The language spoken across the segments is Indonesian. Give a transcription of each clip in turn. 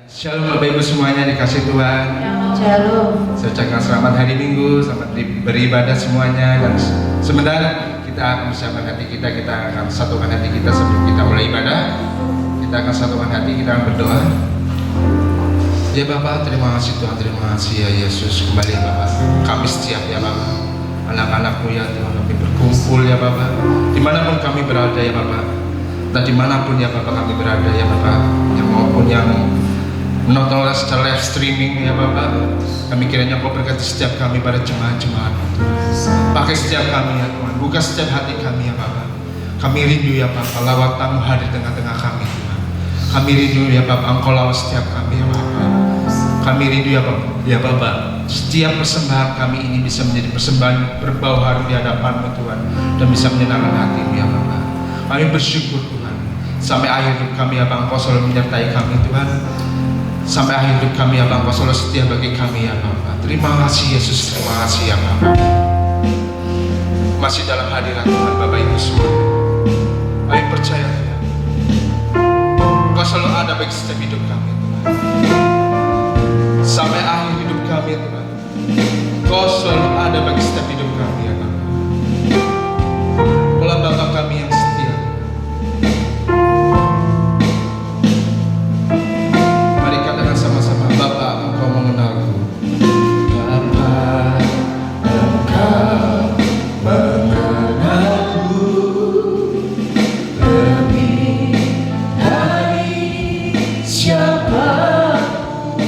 Shalom Bapak Ibu semuanya dikasih Tuhan. Shalom. Saya ucapkan selamat hari Minggu, selamat beribadah semuanya. Dan sebentar kita akan bersama hati kita akan satukan hati kita sebelum kita mulai ibadah. Kita akan satukan hati, kita akan berdoa. Ya Bapak, terima kasih Tuhan, terima kasih ya Yesus. Kembali ya Bapak, kami setiap ya Bapak, anak-anakmu ya Tuhan, kami berkumpul ya Bapak, dimanapun kami berada ya Bapak, dan dimanapun ya Bapak kami berada ya Bapak, yang maupun yang menonton secara live streaming ya Bapak, kami kiranya Kau berkati setiap kami pada jemaat-jemaat. Pakai setiap kami ya Tuhan, buka setiap hati kami ya Bapak. Kami rindu ya Bapak, lawat-Mu hadir tengah-tengah kami Tuhan. Kami rindu ya Bapak, Engkau lawat setiap kami ya Bapak. Kami rindu ya Bapak, setiap persembahan kami ini bisa menjadi persembahan berbau harum di hadapan-Mu Tuhan, dan bisa menyenangkan hati-Mu ya Bapak. Kami bersyukur Tuhan, sampai akhir hidup kami ya Bapak, Engkau selalu menyertai kami Tuhan. Sampai akhir hidup kami ya Bapa, Engkau selalu setia bagi kami ya Bapa. Terima kasih Yesus, terima kasih ya Bapa. Masih dalam hadirat Tuhan Bapak Ibu semua, kami percaya Tuhan, Engkau selalu ada bagi setiap hidup kami Tuhan. Sampai akhir hidup kami Tuhan, Engkau selalu ada bagi setiap hidup kami ya Bapa. Engkaulah Bapa kami yang setia. Sama-sama, Bapa, Engkau mengenalku. Bapa, Engkau mengenalku lebih dari siapapun.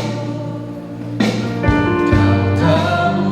Kau tahu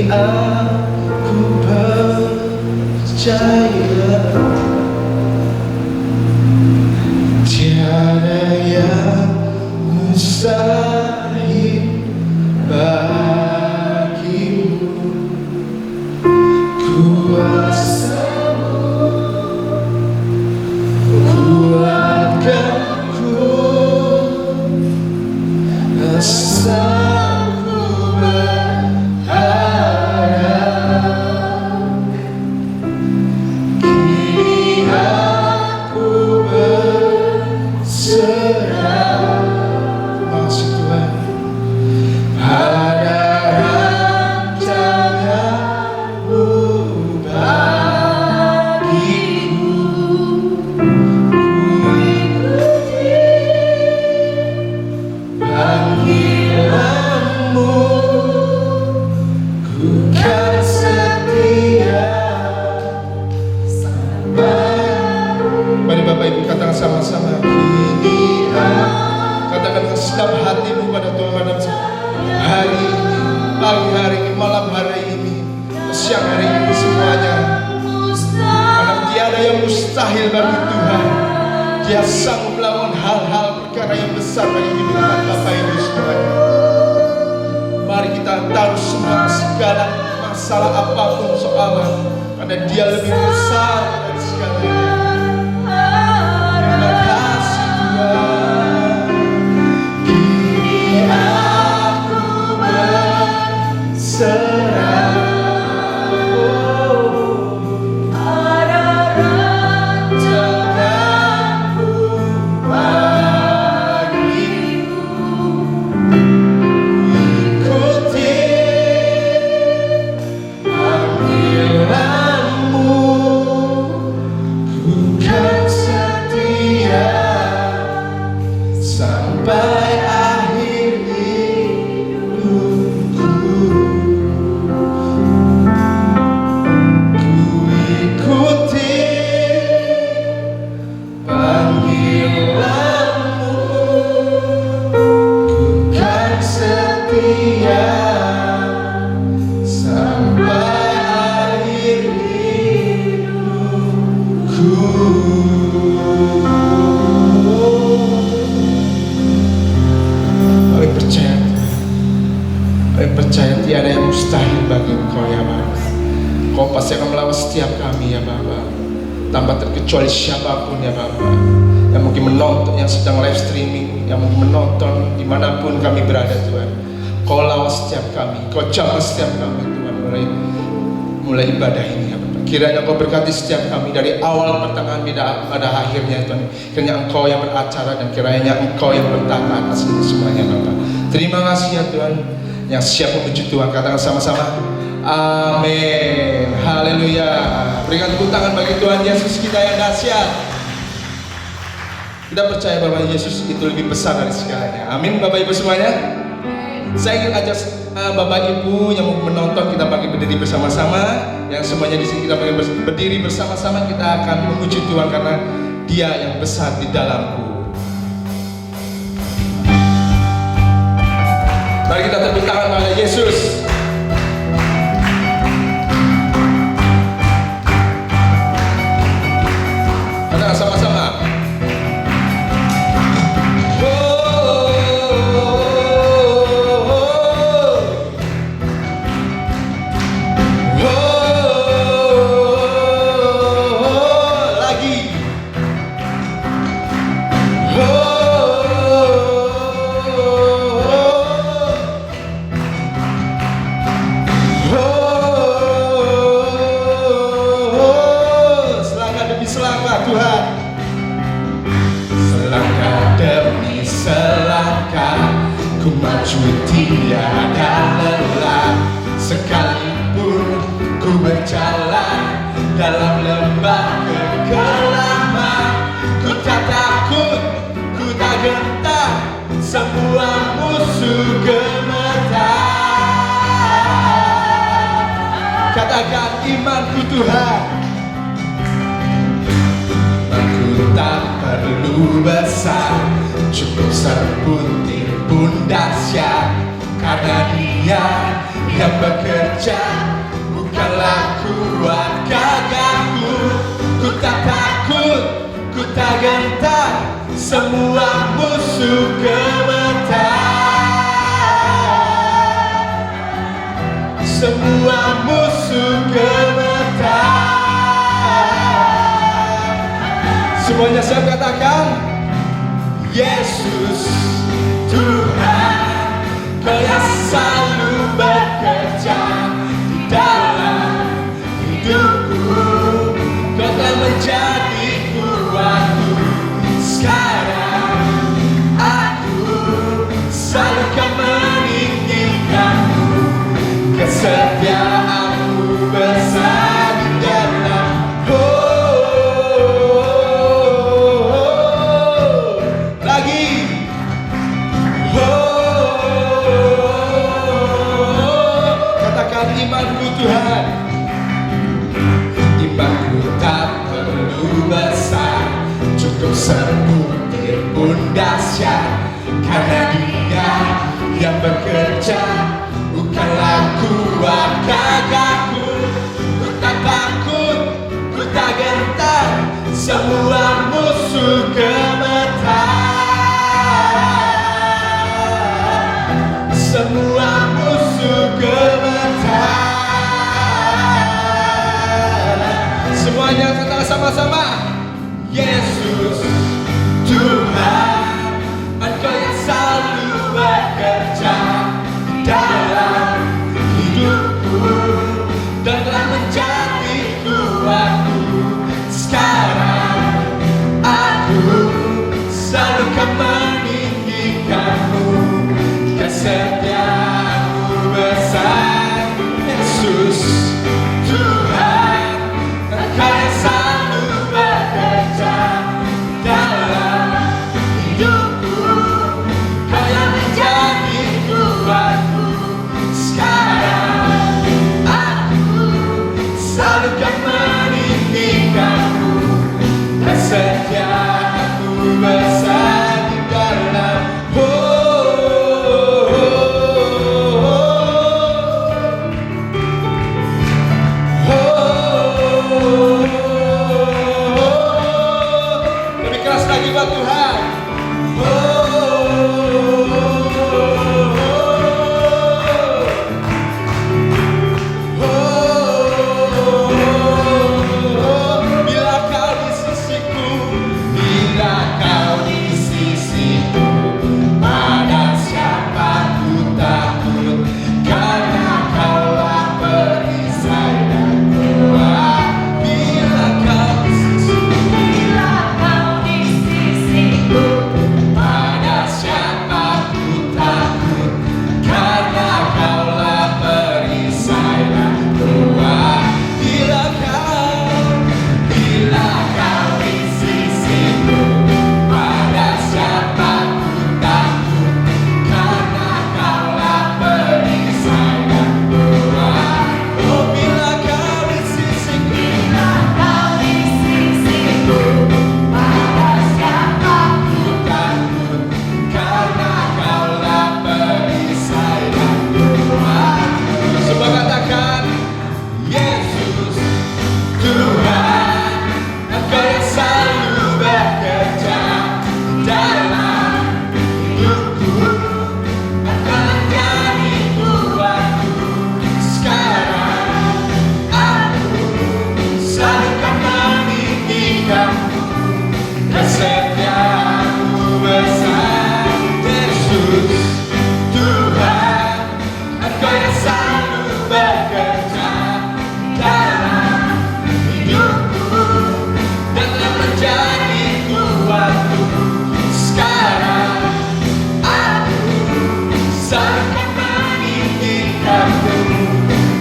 aku percaya tiada yang mustahil bagimu. Kuasamu kuatkanku, asalku berharap. Kini aku berserah, maksud Tuhan, pada rancanganmu bagiku. Ku ikuti panggilanmu, ku kan setia sampai. Mari Bapak Ibu katakan sama-sama, kini katakan dengan sedap hatimu pada Tuhan pada hari ini, pagi hari ini, malam hari ini, siang hari ini semuanya. Karena tiada yang mustahil bagi Tuhan. Dia sanggup melakukan hal-hal perkara yang besar bagi kehidupan Bapak Ibu semuanya. Mari kita taruh semua segala masalah apapun soalan, karena Dia lebih besar dari segalanya. Terima kasih Tuhan. Kini aku berserah. Ada rancanganmu bagiku. Ikuti panggilanmu, ku kan setia sampai akhir hidupku. Ku ikuti panggilanmu, ku kan setia sampai akhir hidupku. Kami percaya, kami percaya tiada yang mustahil bagi Engkau ya Bapa. Kau pasti akan melawan setiap kami ya Bapa, tanpa terkecuali siapapun ya Bapa, yang mungkin menonton, yang sedang live streaming, yang mungkin menonton dimanapun kami berada Tuhan. Kau lawan setiap kami, Kau jamah setiap kami Tuhan, mulai ibadah ini ya Bapa. Kiranya Kau berkati setiap kami dari awal pertengahan pada akhirnya Tuhan. Kiranya Engkau yang beracara dan kiranya Engkau yang bertata atas ini semuanya Bapa. Terima kasih ya Tuhan, yang siap memuji Tuhan. Katakan sama-sama, amin, haleluya. Berikan tepuk tangan bagi Tuhan Yesus kita yang dahsyat. Kita percaya bahwa Yesus itu lebih besar dari segalanya. Amin Bapak Ibu semuanya. Saya ingin ajak Bapak Ibu yang mau menonton, kita bagi berdiri bersama-sama. Yang semuanya di sini kita bagi berdiri bersama-sama. Kita akan memuji Tuhan karena Dia yang besar di dalamku. Mari kita tepuk tangan pada Yesus. Kita sama-sama. Tiada lelah, sekalipun ku berjalan dalam lembah kegelapan, ku tak takut, ku tak gentar, semua musuh gemetar. Katakan imanku Tuhan, imanku tak perlu besar, cukup sebutir pun dahsyat, karena Dia yang bekerja, bukanlah kuat gagahku. Ku tak takut, ku tak gentar, semua musuh gemetar. Semua musuh gemetar. Semuanya saya katakan, Yesus Tuhan, Kau yang selalu bekerja di dalam hidupku. Kau telah menjadi kuatku. Sekarang aku selalu akan meninggikanmu. Kesetiaanmu besar di dalam lagi. Katakan imanku Tuhan. Imanku tak perlu besar, cukup sebutir pun dahsyat. Karena Dia yang bekerja, bukanlah kuat gagahku. Ku tak takut, ku tak gentar, semua musuh gemetar. Semua musuh gemetar. Semuanya kata sama-sama, Yesus Tuhan, Engkau yang selalu bekerja di dalam hidupku dan telah menjadi kuatku. Sekarang aku selalu akan meninggikanmu. Kesetiaanmu besar, Yesus Tuhan, Engkau yang selalu bekerja dalam hidupku. Kau yang menjadi kuatku. Sekarang aku selalu akan meninggikanmu. Kesetiaanmu besar di dalam lebih keras lagi buat Tuhan. Bila Kau di sisiku, bila Kau di sisiku, pada siapa ku takut? Karena Kaulah perisai dan kuat. Bila Kau di sisiku, pada siapa ku takut? Karena Kaulah perisai dan kuat. Bila Kau di sisiku, pada siapa ku takut? Karena Kaulah perisai dan kuat. Oh, bila Kau di sisiku, pada siapa ku takut? Karena Kaulah perisai dan kuat. Semua katakan, Yesus Tuhan, Engkau yang selalu bekerja dalam hidupku. Engkau menjadi kuatku. Sekarang aku selalu akan meninggikanmu. Kesetiaanmu besar, Yesus Tuhan, Engkau yang selalu bekerja dalam hidupku dan telah menjadi kuatku. Sekarang aku selalu akan meninggikanmu.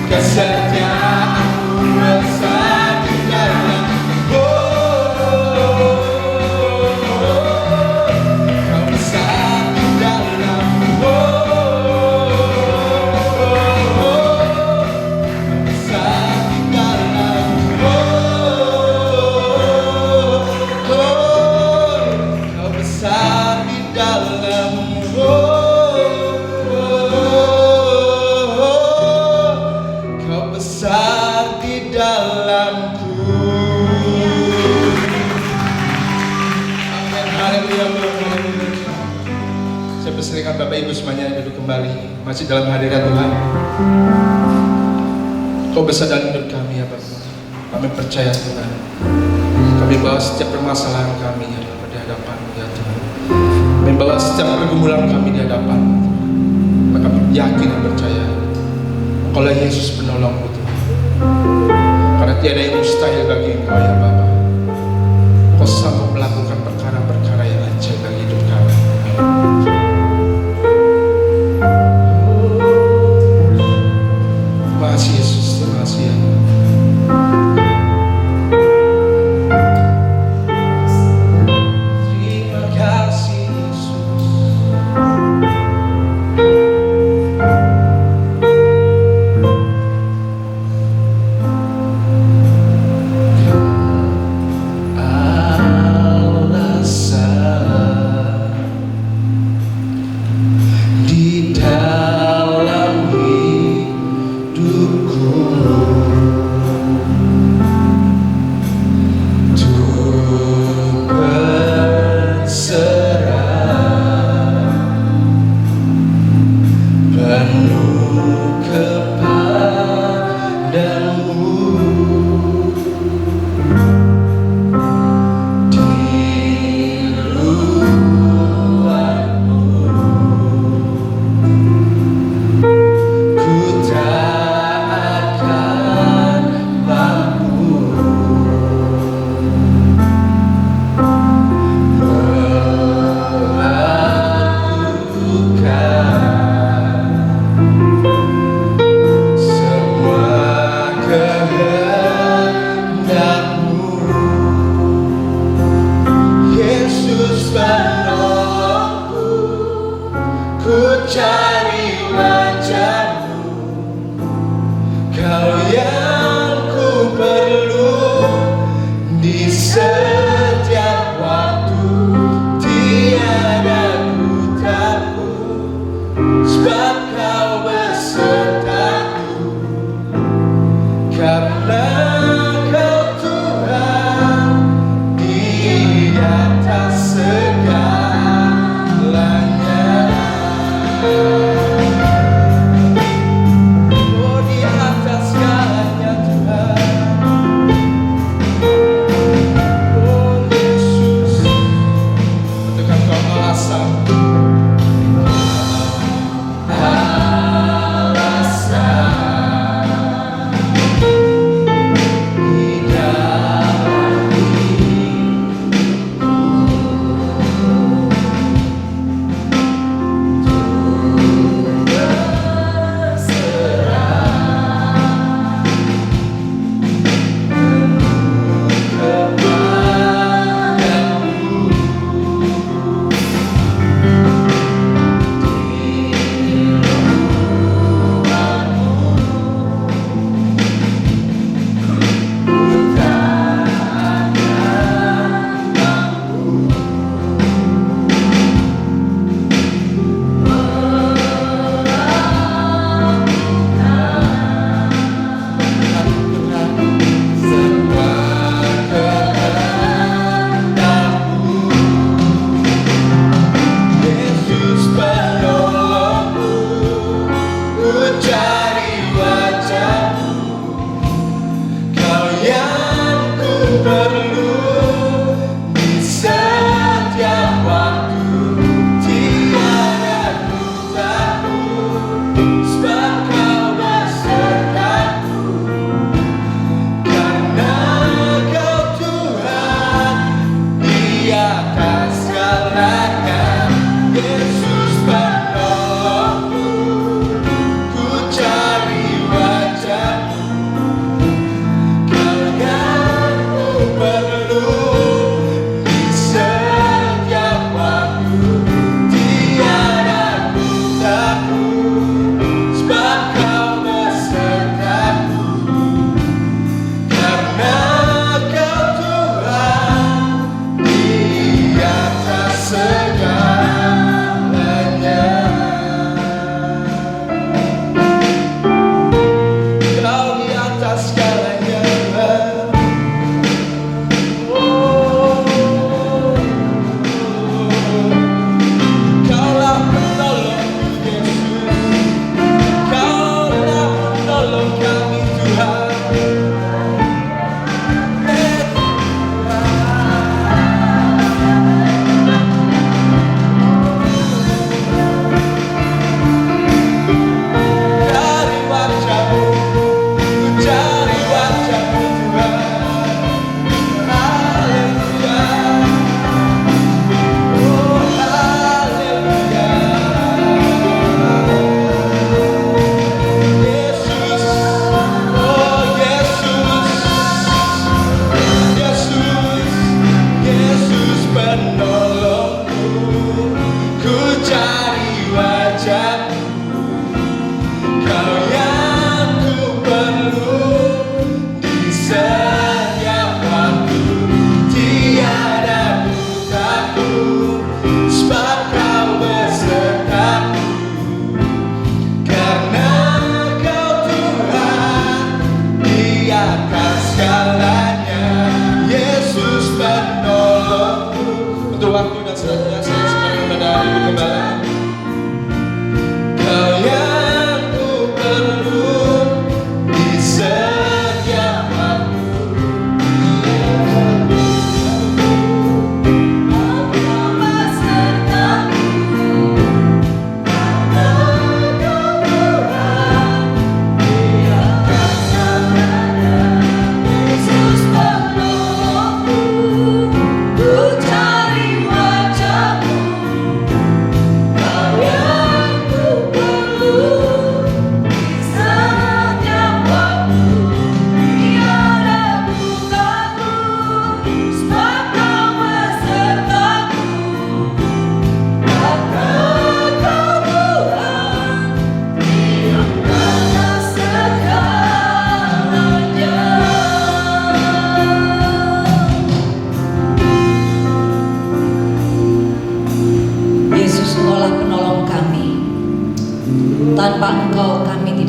Kesetiaanmu besar di dalam Kau besar di dalam besar di dalam Kau besar di dalam Bapak Ibu semuanya duduk kembali, masih dalam hadirat Tuhan. Kau besar dalam hidup kami ya Bapak. Kami percaya Tuhan. Kami bawa setiap permasalahan kami ya Bapak di hadapan-Mu ya Tuhan. Kami bawa setiap pergumulan kami di hadapan. Maka kami yakin dan percaya Engkaulah Yesus penolongku Tuhan. Karena tiada yang mustahil bagi Engkau ya Bapak. Kau sanggup melakukan perkara-perkara yang ajaib bagi hidup kami. Terima kasih Yesus, terima kasih ya. Terima kasih Yesus.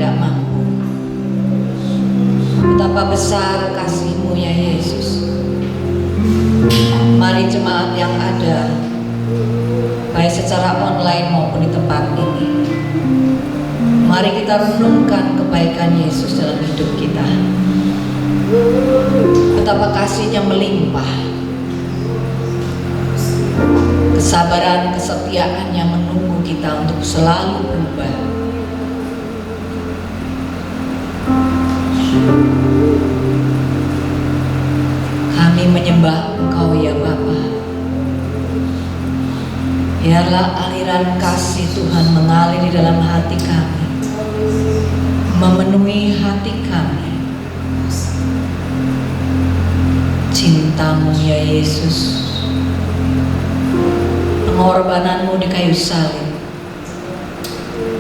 tidak mampu. Betapa besar kasih-Mu ya Yesus. Mari jemaat yang ada, baik secara online maupun di tempat ini, mari kita renungkan kebaikan Yesus dalam hidup kita. Betapa kasih-Nya melimpah, kesabaran, kesetiaan-Nya menunggu kita untuk selalu berubah. Kami menyembah Engkau ya Bapa. Biarlah aliran kasih Tuhan mengalir di dalam hati kami, memenuhi hati kami. Cinta-Mu ya Yesus, pengorbanan-Mu di kayu salib,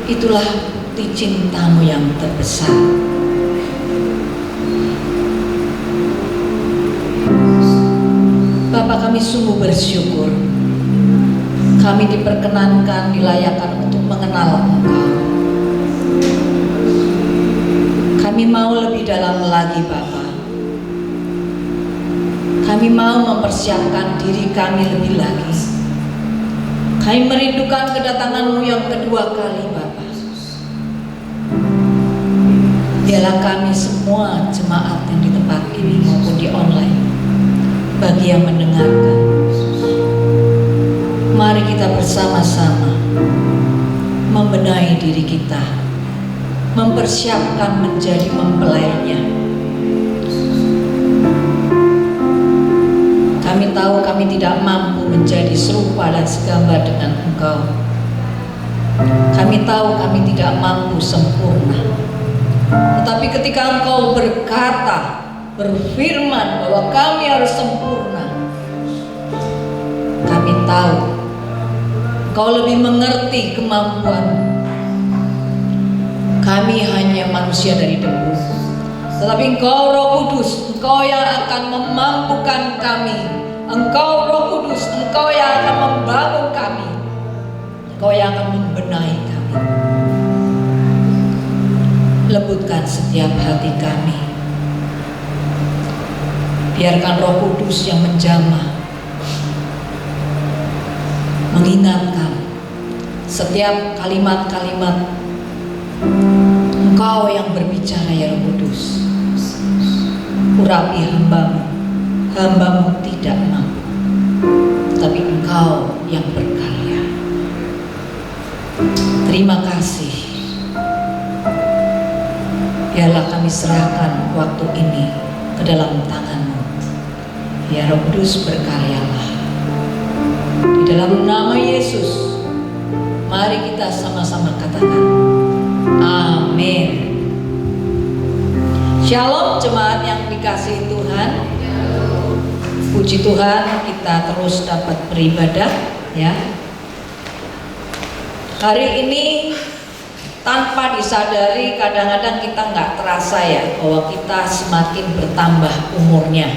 itulah bukti cinta-Mu yang terbesar. Bapa, kami sungguh bersyukur kami diperkenankan, dilayakkan untuk mengenal Engkau. Kami mau lebih dalam lagi Bapa. Kami mau mempersiapkan diri kami lebih lagi. Kami merindukan kedatangan-Mu yang kedua kali Bapa. Biarlah kami semua jemaat yang di tempat ini maupun di online, bagi yang mendengarkan, mari kita bersama-sama membenahi diri kita, mempersiapkan menjadi mempelainya. Kami tahu kami tidak mampu menjadi serupa dan segambar dengan Engkau. Kami tahu kami tidak mampu sempurna. Tetapi ketika Engkau berkata, berfirman bahwa kami harus sempurna, kami tahu Engkau lebih mengerti kemampuan. Kami hanya manusia dari debu, tetapi Engkau Roh Kudus, Engkau yang akan memampukan kami. Engkau Roh Kudus, Engkau yang akan membangun kami. Engkau yang akan membenahi kami. Lembutkan setiap hati kami. Biarkan Roh Kudus yang menjamah mengingatkan setiap kalimat-kalimat Engkau yang berbicara ya Roh Kudus. Urapi hamba-Mu, hamba-Mu tidak mampu, tapi Engkau yang berkarya. Terima kasih. Biarlah kami serahkan waktu ini ke dalam tangan-Mu. Ya Roh Kudus, berkaryalah. Di dalam nama Yesus, mari kita sama-sama katakan amin. Shalom jemaat yang dikasihi Tuhan. Puji Tuhan, kita terus dapat beribadah ya. Hari ini tanpa disadari kadang-kadang kita nggak terasa ya bahwa kita semakin bertambah umurnya.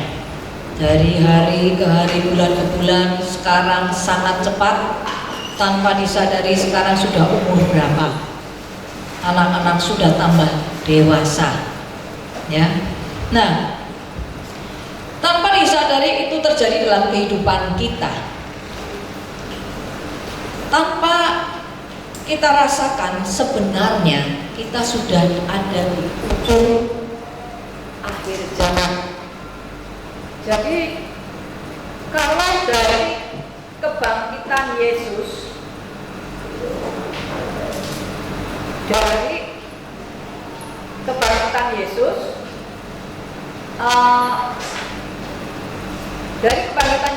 Dari hari ke hari, bulan ke bulan, sekarang sangat cepat. Tanpa disadari sekarang sudah umur berapa? Anak-anak sudah tambah dewasa ya. Nah, tanpa disadari itu terjadi dalam kehidupan kita. Tanpa kita rasakan sebenarnya kita sudah ada di ujung akhir zaman. Jadi kalau dari kebangkitan Yesus, dari kebangkitan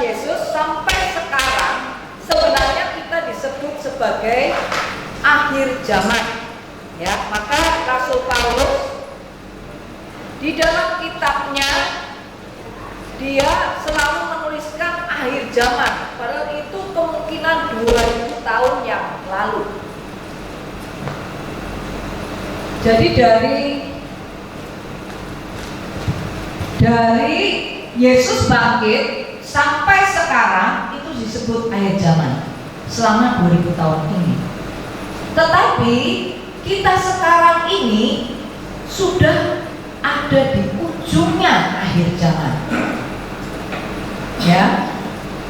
Yesus sampai sekarang sebenarnya kita disebut sebagai akhir zaman ya. Maka Rasul Paulus di dalam kitabnya dia selalu menuliskan akhir zaman, padahal itu kemungkinan 2000 tahun yang lalu. Jadi dari Yesus bangkit sampai sekarang itu disebut akhir zaman selama 2000 tahun ini. Tetapi kita sekarang ini sudah ada di ujungnya akhir zaman. Ya,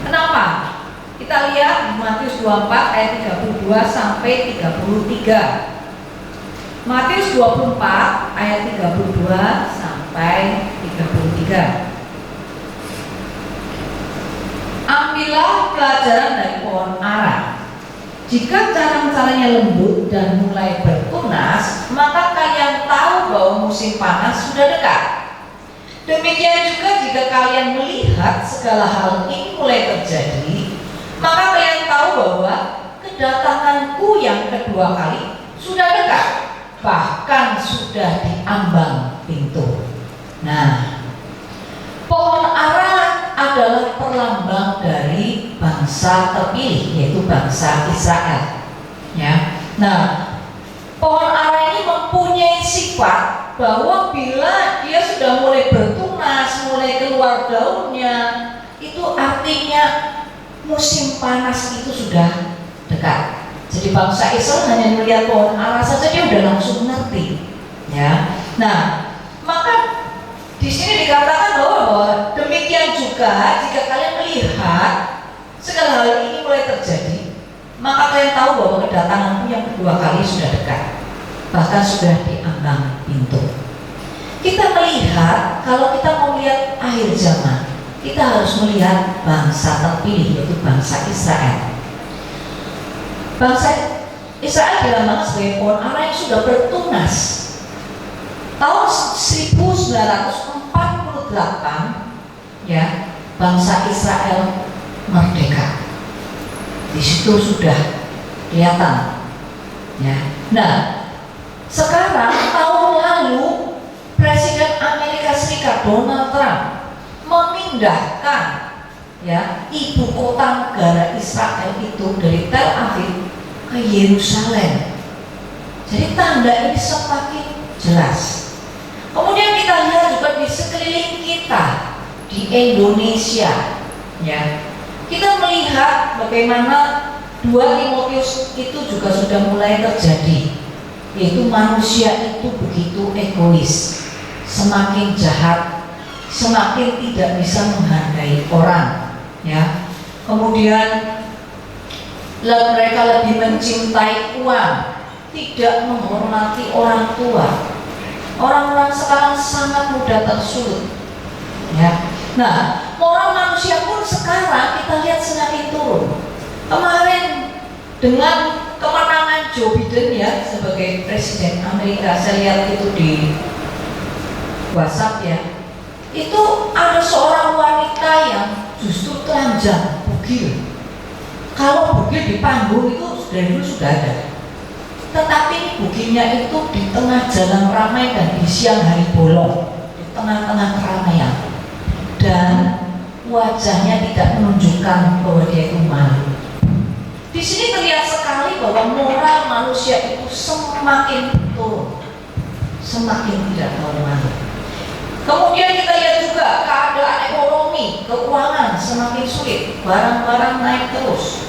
kenapa? Kita lihat Matius 24 ayat 32 sampai 33. Matius 24 ayat 32 sampai 33. Ambillah pelajaran dari pohon ara. Jika carang-carangnya lembut dan mulai bertunas, maka kalian tahu bahwa musim panas sudah dekat. Demikian juga jika kalian melihat segala hal ini mulai terjadi, maka kalian tahu bahwa kedatanganku yang kedua kali sudah dekat, bahkan sudah di ambang pintu. Nah, pohon ara adalah perlambang dari bangsa terpilih, yaitu bangsa Israel. Ya. Nah, pohon ara ini mempunyai sifat bahwa bila dia sudah mulai bertunas, mulai keluar daunnya, itu artinya musim panas itu sudah dekat. Jadi bangsa Israel hanya melihat pohon ara saja dia sudah langsung ngerti. Ya. Nah, maka di sini dikatakan bahwa demikian juga jika kalian melihat segala hal ini mulai terjadi, maka kalian tahu bahwa kedatanganku yang kedua kali sudah dekat, bahkan sudah di ambang pintu. Kita melihat, kalau kita mau lihat akhir zaman, kita harus melihat bangsa terpilih, yaitu bangsa Israel. Bangsa Israel dilambangkan sebagai pohon ara yang sudah bertunas. Tahun 1948 ya, bangsa Israel merdeka. Di situ sudah kelihatan. Ya. Nah, sekarang tahun lalu Presiden Amerika Serikat Donald Trump memindahkan ya ibu kota negara Israel itu dari Tel Aviv ke Yerusalem. Jadi tanda ini semakin jelas. Kemudian kita lihat juga di sekeliling kita di Indonesia, ya. Kita melihat bagaimana 2 Timotius itu juga sudah mulai terjadi, yaitu manusia itu begitu egois, semakin jahat, semakin tidak bisa menghargai orang, ya. Kemudian mereka lebih mencintai uang, tidak menghormati orang tua. Orang-orang sekarang sangat mudah tersulut, ya. Nah, moral manusia pun sekarang kita lihat semakin turun. Kemarin dengan kemenangan Joe Biden ya sebagai Presiden Amerika, saya lihat itu di WhatsApp ya, itu ada seorang wanita yang justru telanjang, bugil. Kalau bugil di panggung itu dari dulu sudah ada. Tetapi bukitnya itu di tengah jalan ramai dan di siang hari bolong, di tengah-tengah keramaian, dan wajahnya tidak menunjukkan bahwa dia itu malu. Di sini terlihat sekali bahwa moral manusia itu semakin turun, semakin tidak tahu malu. Kemudian kita lihat juga keadaan ekonomi, keuangan semakin sulit, barang-barang naik terus.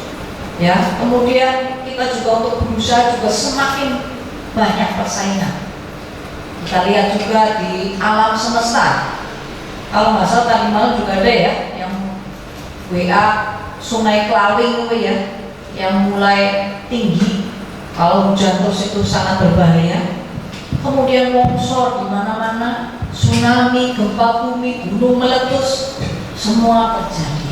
Ya, kemudian kita juga untuk berusaha juga semakin banyak persaingan. Kita lihat juga di alam semesta. Kalau nggak salah tadi malam juga ada ya yang WA Sungai Klawing itu ya, yang mulai tinggi. Kalau hujan terus itu sangat berbahaya. Kemudian longsor di mana-mana, tsunami, gempa bumi, gunung meletus, semua terjadi.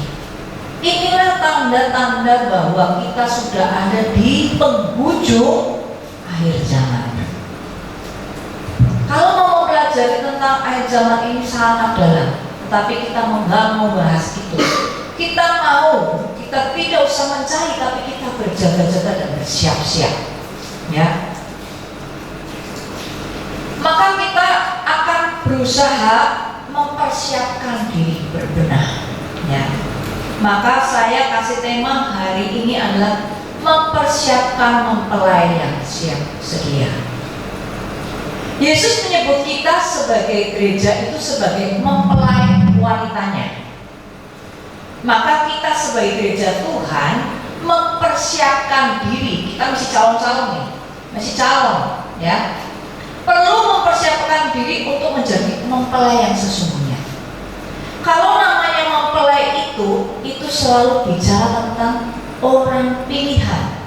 Inilah tanda-tanda bahwa kita sudah ada di penghujung akhir zaman. Kalau mau belajar tentang akhir zaman ini sangat dalam, tetapi kita nggak mau bahas itu. Kita tidak usah mencari, tapi kita berjaga-jaga dan bersiap-siap. Ya. Maka kita akan berusaha mempersiapkan diri berbenah. Ya. Maka saya kasih tema hari ini adalah mempersiapkan mempelai yang siap sedia. Yesus menyebut kita sebagai gereja itu sebagai mempelai wanitanya. Maka kita sebagai gereja Tuhan mempersiapkan diri. Kita masih calon-calon nih, masih calon, ya. Perlu mempersiapkan menyerahkan diri untuk menjadi mempelai yang sesungguhnya. Kalau namanya mempelai itu selalu bicara tentang orang pilihan.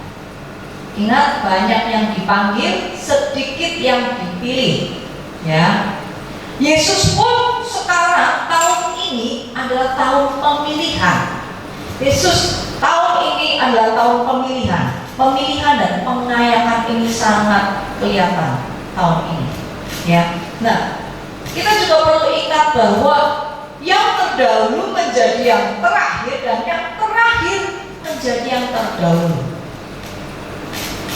Ingat, banyak yang dipanggil, sedikit yang dipilih. Ya, Yesus pun sekarang tahun ini adalah tahun pemilihan. Yesus tahun ini adalah tahun pemilihan dan pengayakan ini sangat kelihatan tahun ini. Ya, nah kita juga perlu ingat bahwa yang terdahulu menjadi yang terakhir dan yang terakhir menjadi yang terdahulu.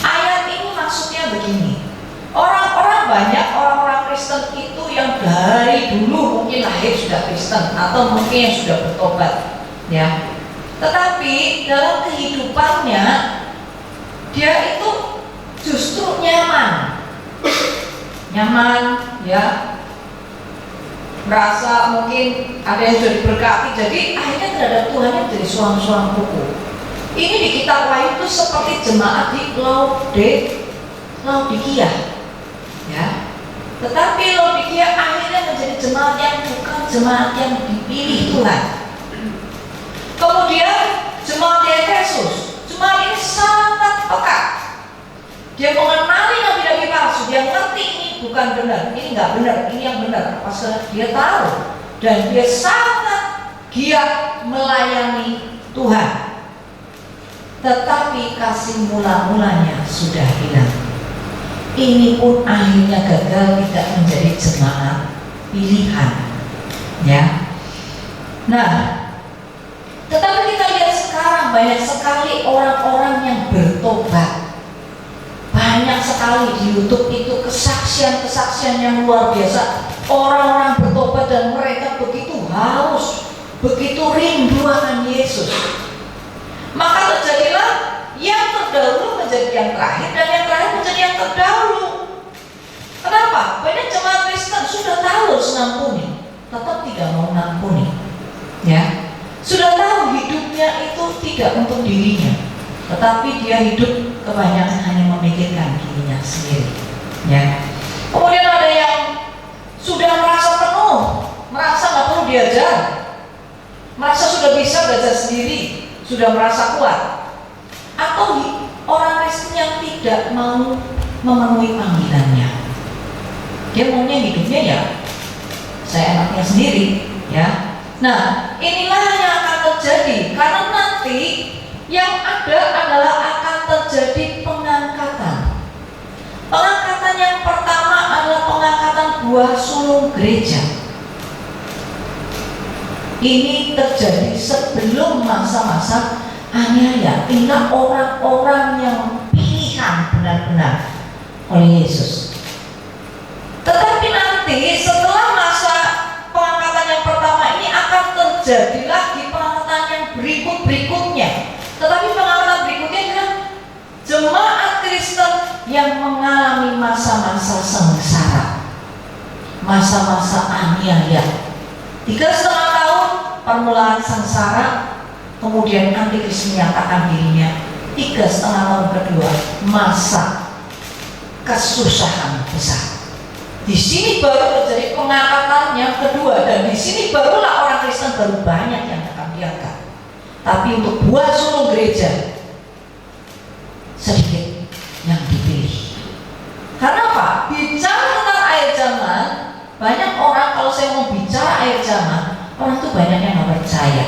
Ayat ini maksudnya begini. Orang-orang Kristen itu yang dari dulu mungkin lahir sudah Kristen atau mungkin yang sudah bertobat, ya. Tetapi dalam kehidupannya dia itu justru nyaman, ya. Merasa mungkin ada yang sudah diberkati, jadi akhirnya terhadap Tuhan yang jadi suam-suam kuku. Ini di kitab Wahyu itu seperti jemaat di Laodikia, ya. Tetapi Laodikia akhirnya menjadi jemaat yang bukan jemaat yang dipilih Tuhan. Kemudian jemaat di Efesus, jemaat ini sangat peka. Dia mengenali nabi-nabi palsu, dia ngerti ini bukan benar, ini nggak benar, ini yang benar. Pasal dia tahu dan dia sangat giat melayani Tuhan. Tetapi kasih mula-mulanya sudah hilang. Ini pun akhirnya gagal, tidak menjadi jemaat pilihan, ya. Nah, tetapi kita lihat sekarang banyak sekali orang-orang yang bertobat. Banyak sekali di YouTube itu kesaksian-kesaksian yang luar biasa. Orang-orang bertobat dan mereka begitu haus, begitu rindu akan Yesus. Maka terjadilah yang terdahulu menjadi yang terakhir dan yang terakhir menjadi yang terdahulu. Kenapa? Banyak jemaat Kristen sudah tahu harus mengampuni, tetap tidak mau mengampuni, ya. Sudah tahu hidupnya itu tidak untuk dirinya, tetapi dia hidup kebanyakan hanya memikirkan dirinya sendiri, ya. Kemudian ada yang sudah merasa penuh, merasa nggak perlu diajar, merasa sudah bisa belajar sendiri, sudah merasa kuat. Atau orang Kristen yang tidak mau memenuhi panggilannya, dia maunya hidupnya ya saya enaknya sendiri, ya. Nah, inilah yang akan terjadi karena nanti yang ada adalah akan terjadi pengangkatan. Pengangkatan yang pertama adalah pengangkatan buah sulung gereja. Ini terjadi sebelum masa-masa aniaya. Inilah orang-orang yang pilihan benar-benar oleh Yesus. Tetapi nanti setelah masa pengangkatan yang pertama ini akan terjadi lagi pengangkatan yang berikut-berikutnya. Tetapi pengangkatan berikutnya adalah jemaat Kristen yang mengalami masa-masa sengsara, masa-masa aniaya. 3,5 tahun permulaan sengsara, kemudian antikris menyatakan dirinya. 3,5 tahun kedua masa kesusahan besar. Di sini baru terjadi pengangkatan yang kedua dan di sini barulah orang Kristen baru banyak yang akan diangkat. Tapi untuk buah sulung gereja sedikit yang dipilih. Karena apa? Bicara tentang akhir zaman, banyak orang kalau saya mau bicara akhir zaman, orang tuh banyak yang nggak percaya.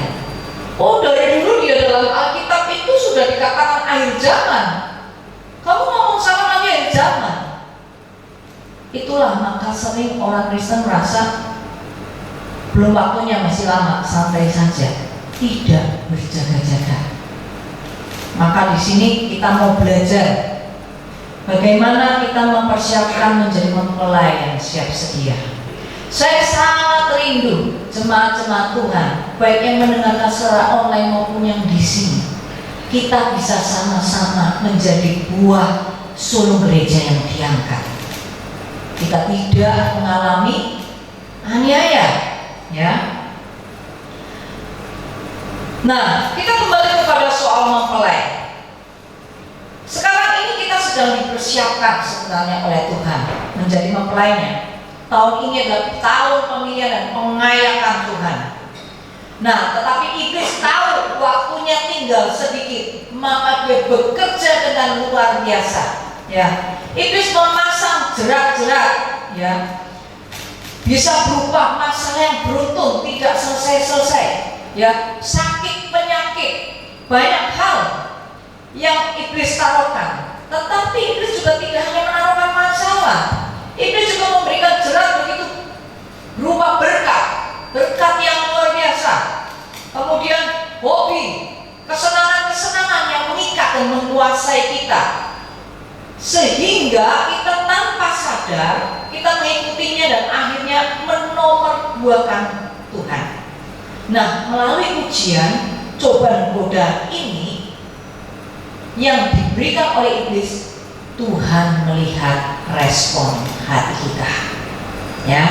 Oh, dari dulu dia dalam Alkitab itu sudah dikatakan akhir zaman. Kamu ngomong sama lagi akhir zaman. Itulah maka sering orang Kristen merasa belum waktunya, masih lama, santai saja, tidak berjaga-jaga. Maka di sini kita mau belajar bagaimana kita mempersiapkan menjadi mempelai yang siap sedia. Saya sangat rindu jemaat-jemaat Tuhan, baik yang mendengarkan secara online maupun yang di sini, kita bisa sama-sama menjadi buah sulung gereja yang diangkat. Kita tidak mengalami aniaya, ya. Nah, kita kembali kepada soal mempelai. Sekarang ini kita sedang dipersiapkan sebenarnya oleh Tuhan menjadi mempelainya. tahun ini adalah tahun pemilihan dan pengayakan Tuhan. Nah, tetapi iblis tahu waktunya tinggal sedikit, maka dia bekerja dengan luar biasa. Ya, iblis memasang jerat-jerat, ya, bisa berupa masalah yang beruntun tidak selesai-selesai, ya, sakit penyakit, banyak hal yang iblis taruhkan. Tetapi iblis juga tidak hanya menaruhkan masalah, iblis juga memberikan jerat begitu berupa berkat yang luar biasa. Kemudian hobi, kesenangan-kesenangan yang mengikat dan menguasai kita, sehingga kita tanpa sadar kita mengikutinya dan akhirnya menomorduakan Tuhan. Nah, melalui ujian, cobaan, godaan ini yang diberikan oleh iblis, Tuhan melihat respon hati kita. Ya.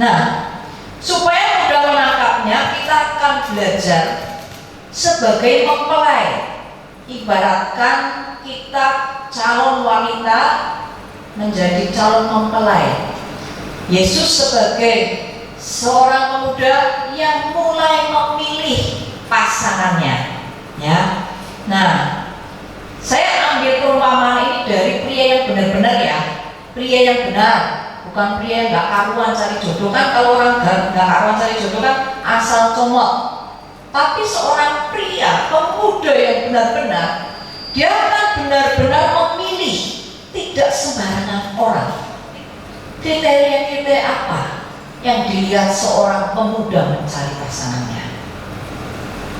Nah, supaya mudah menangkapnya, kita akan belajar sebagai mempelai. Ibaratkan kita calon wanita menjadi calon mempelai. Yesus sebagai seorang pemuda yang mulai memilih pasangannya. Ya. Nah, saya ambil perumpamaan ini dari pria yang benar-benar, ya, pria yang benar, bukan pria yang gak karuan cari jodoh. Kan kalau orang gak karuan cari jodoh kan asal comot. Tapi seorang pria, pemuda yang benar-benar, dia akan benar-benar memilih, tidak sembarangan orang. Kriteria-kriteria apa yang dilihat seorang pemuda mencari pasangannya?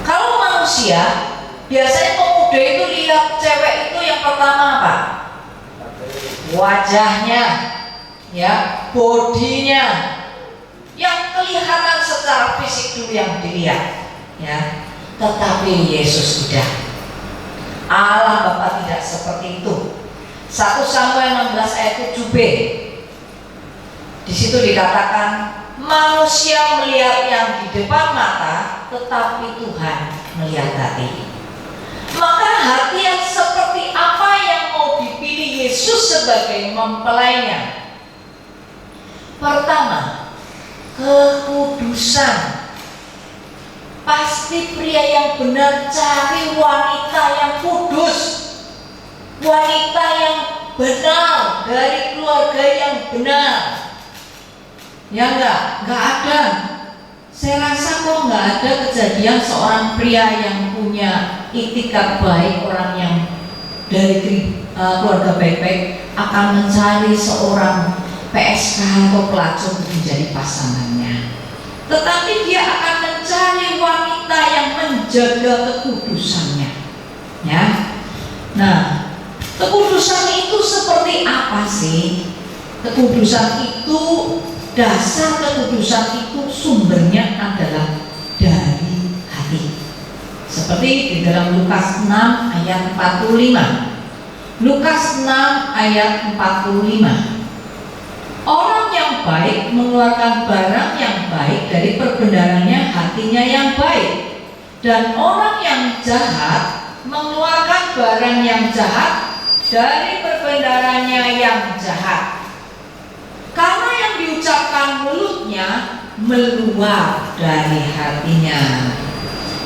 Kalau manusia, biasanya pemuda itu lihat cewek itu yang pertama apa? Wajahnya, ya, bodinya, yang kelihatan secara fisik dulu yang dilihat, ya. Tetapi Yesus tidak. Allah Bapa tidak seperti itu. 1 Samuel 16 ayat 7b. Di situ dikatakan manusia melihat yang di depan mata, tetapi Tuhan melihat hati. Maka hati yang seperti apa yang mau dipilih Yesus sebagai mempelainya? Pertama, kekudusan. Pasti pria yang benar cari wanita yang kudus, wanita yang benar, dari keluarga yang benar. Ya enggak ada. Saya rasa kok enggak ada kejadian seorang pria yang punya itikad baik, orang yang dari keluarga baik-baik akan mencari seorang PSK atau pelacur untuk menjadi pasangannya. Tetapi dia akan mencari wanita yang menjaga kekudusannya. Ya. Nah, kekudusan itu seperti apa sih? Kekudusan itu, dasar kekudusan itu sumbernya adalah dari hati. Seperti di dalam Lukas 6 ayat 45. Lukas 6 ayat 45. Orang yang baik mengeluarkan barang yang baik dari perbendaharanya hatinya yang baik, dan orang yang jahat mengeluarkan barang yang jahat dari perbendaharanya yang jahat. Karena yang diucapkan mulutnya meluap dari hatinya.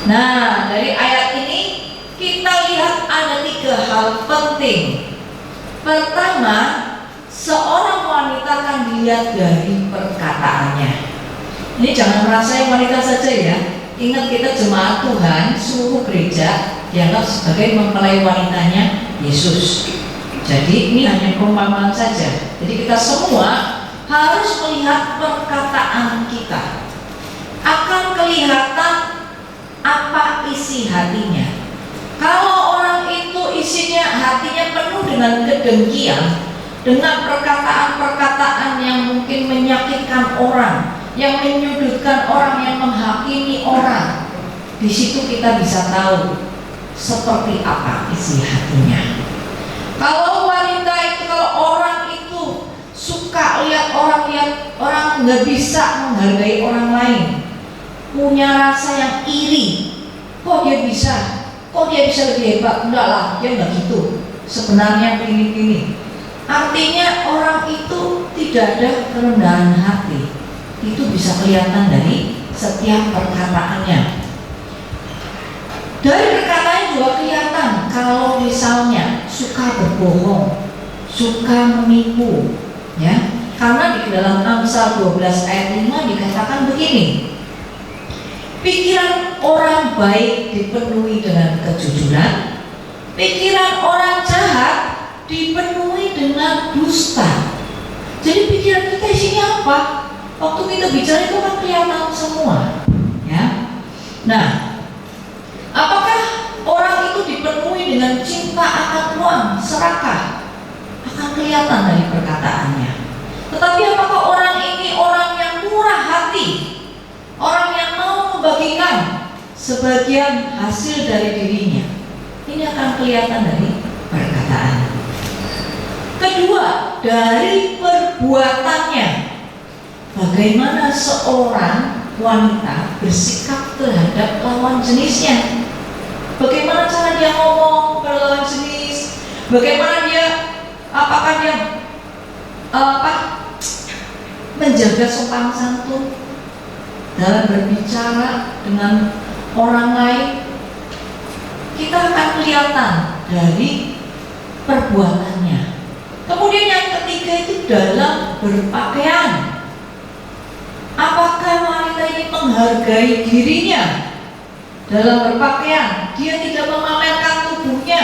Nah, dari ayat ini kita lihat ada 3 hal penting. Pertama, seorang wanita akan dilihat dari perkataannya. Ini jangan merasa yang wanita saja, ya. Ingat, kita jemaat Tuhan, seluruh gereja dianggap sebagai mempelai wanitanya Yesus. Jadi ini hanya perumpamaan saja. Jadi kita semua harus melihat perkataan kita. Akan kelihatan apa isi hatinya. Kalau orang itu isinya, hatinya penuh dengan kedengkian, dengan perkataan-perkataan yang mungkin menyakitkan orang, yang menyudutkan orang, yang menghakimi orang, di situ kita bisa tahu seperti apa isi hatinya. Kalau wanita itu, kalau orang itu suka lihat orang nggak bisa menghargai orang lain, punya rasa yang iri, kok dia bisa lebih hebat, enggak lah, dia nggak gitu, sebenarnya begini. Artinya orang itu tidak ada kerendahan hati. Itu bisa kelihatan dari setiap perkataannya. Dari perkataan juga kelihatan kalau misalnya suka berbohong, suka menipu, ya. Karena di dalam Amsal 12 ayat 5 dikatakan begini, pikiran orang baik dipenuhi dengan kejujuran, pikiran orang jahat dipenuhi dengan dusta. Jadi pikiran kita isinya apa? Waktu kita bicara itu kan kelihatan semua, ya. Nah, apakah orang itu dipenuhi dengan cinta akan uang, serakah? Akan kelihatan dari perkataannya. Tetapi apakah orang ini orang yang murah hati, orang yang mau membagikan sebagian hasil dari dirinya? Ini akan kelihatan dari perkataan. Kedua, dari perbuatannya. Bagaimana seorang wanita bersikap terhadap lawan jenisnya? Bagaimana cara dia ngomong pada lawan jenis? Bagaimana dia, apakah dia menjaga sopan santun dalam berbicara dengan orang lain? Kita akan kelihatan dari perbuatannya. Kemudian yang ketiga itu dalam berpakaian. Apakah wanita ini menghargai dirinya dalam berpakaian? Dia tidak memamerkan tubuhnya,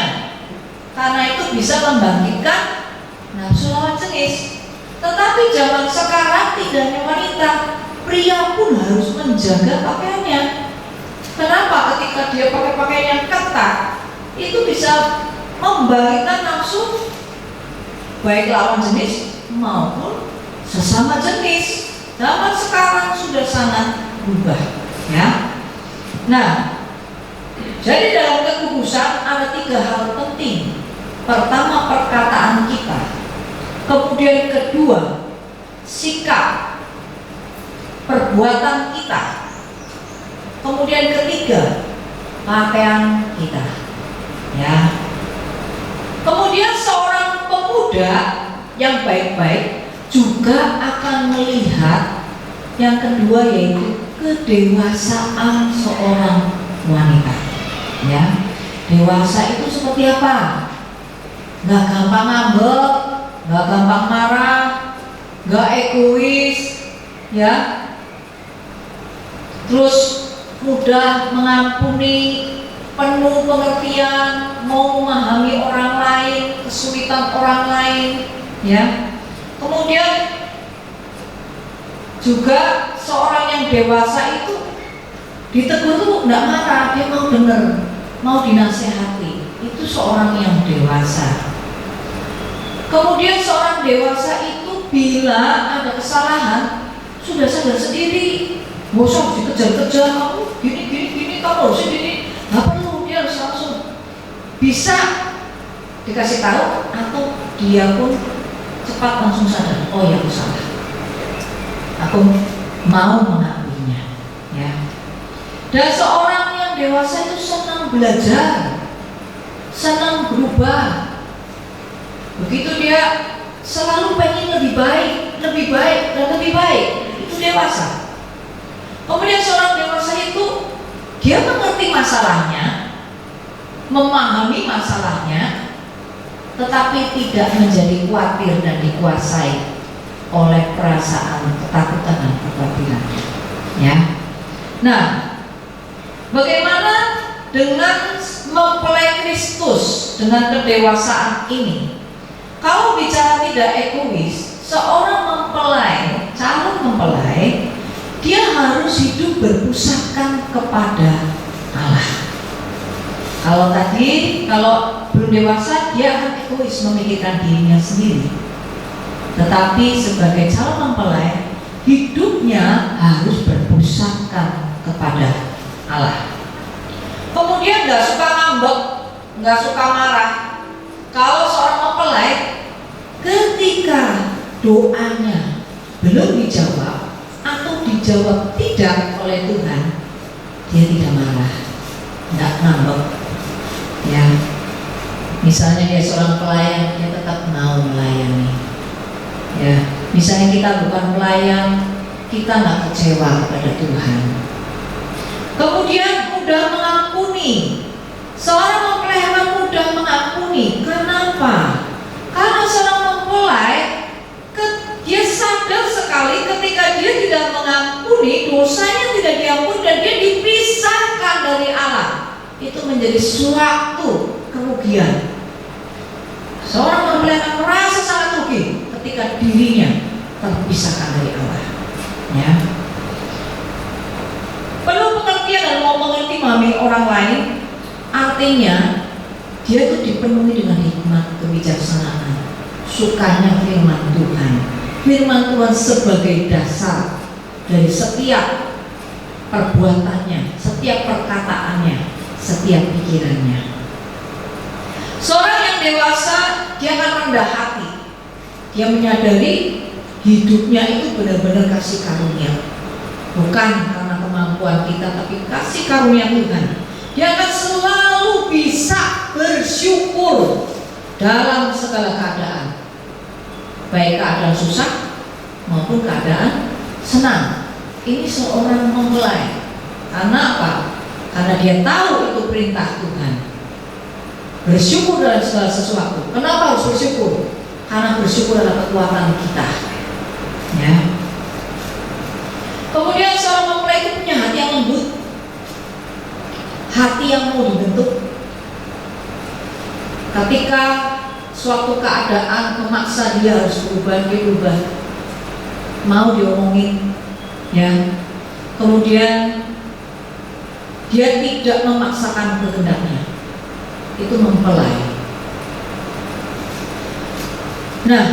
karena itu bisa membangkitkan nafsu lawan jenis. Tetapi zaman sekarang tidak hanya wanita, pria pun harus menjaga pakaiannya. Kenapa? Ketika dia pakai pakaian yang ketat, itu bisa membangkitkan nafsu baik lawan jenis maupun sesama jenis. Zaman sekarang sudah sangat berubah, ya. Nah, jadi dalam kekudusan ada 3 hal penting. Pertama, perkataan kita. Kemudian kedua, sikap perbuatan kita. Kemudian ketiga, pakaian kita, ya. Kemudian seorang pemuda yang baik-baik juga akan melihat yang kedua, yaitu kedewasaan seorang wanita, ya. Dewasa itu seperti apa? Gak gampang ngambek, gak gampang marah, gak egois, ya. Terus mudah mengampuni, penuh pengertian, mau memahami orang lain, kesulitan orang lain, ya. Kemudian juga seorang yang dewasa itu ditegur tuh nggak marah, dia mau dengar, mau dinasehati. Itu seorang yang dewasa. Kemudian seorang dewasa itu bila ada kesalahan sudah sadar sendiri, nggak usah dikejar-kejar, kamu gini, kamu harus gini, nggak perlu, dia harus langsung bisa dikasih tahu, atau dia pun cepat langsung sadar, oh ya aku salah, aku mau mengakuinya, ya. Dan seorang yang dewasa itu senang belajar, senang berubah. Begitu dia selalu pengen lebih baik, dan lebih baik. Itu dewasa. Kemudian seorang dewasa itu dia mengerti masalahnya, memahami masalahnya, tetapi tidak menjadi khawatir dan dikuasai oleh perasaan ketakutan dan kekhawatiran, ya. Nah, bagaimana dengan mempelai Kristus dengan kedewasaan ini? Kalau bicara tidak egois, seorang mempelai, calon mempelai, dia harus hidup berpusatkan kepada Allah. Kalau belum dewasa, dia akan egois, memikirkan dirinya sendiri. Tetapi sebagai calon mempelai, hidupnya harus berpusatkan kepada Allah. Kemudian nggak suka ngambek, nggak suka marah. Kalau seorang mempelai, ketika doanya belum dijawab atau dijawab tidak oleh Tuhan, dia tidak marah, nggak ngambek, ya. Misalnya dia seorang pelayan, dia tetap mau melayani, ya. Misalnya kita bukan pelayan, kita nggak kecewa kepada Tuhan. Kemudian mudah mengampuni. Seorang mempelai akan mudah mengampuni. Kenapa? Karena seorang mempelai dia sadar sekali ketika dia tidak mengampuni, dosanya tidak diampuni dan dia dipisahkan dari Allah. Itu menjadi suatu kerugian. Seorang mempelai akan merasa sangat rugi ketika dirinya terpisahkan dari Allah. Ya. Perlu pengertian dan mau mengerti memahami orang lain. Artinya dia itu dipenuhi dengan hikmat kebijaksanaan, sukanya firman Tuhan. Firman Tuhan sebagai dasar dari setiap perbuatannya, setiap perkataannya, setiap pikirannya. Seorang yang dewasa dia akan rendah hati. Dia menyadari hidupnya itu benar-benar kasih karunia, bukan karena kemampuan kita, tapi kasih karunia Tuhan. Dia akan selalu bisa bersyukur dalam segala keadaan, baik keadaan susah maupun keadaan senang. Ini seorang mempelai. Karena apa? Karena dia tahu itu perintah Tuhan. Bersyukur dalam segala sesuatu. Kenapa harus bersyukur? Karena bersyukur adalah kekuatan kita. Ya. Kemudian seorang mempelai itu punya hati yang lembut, hati yang mau dibentuk. Ketika suatu keadaan memaksa dia harus berubah, dia berubah. Mau diomongin, ya. Kemudian dia tidak memaksakan kehendaknya. Itu mempelai. Nah,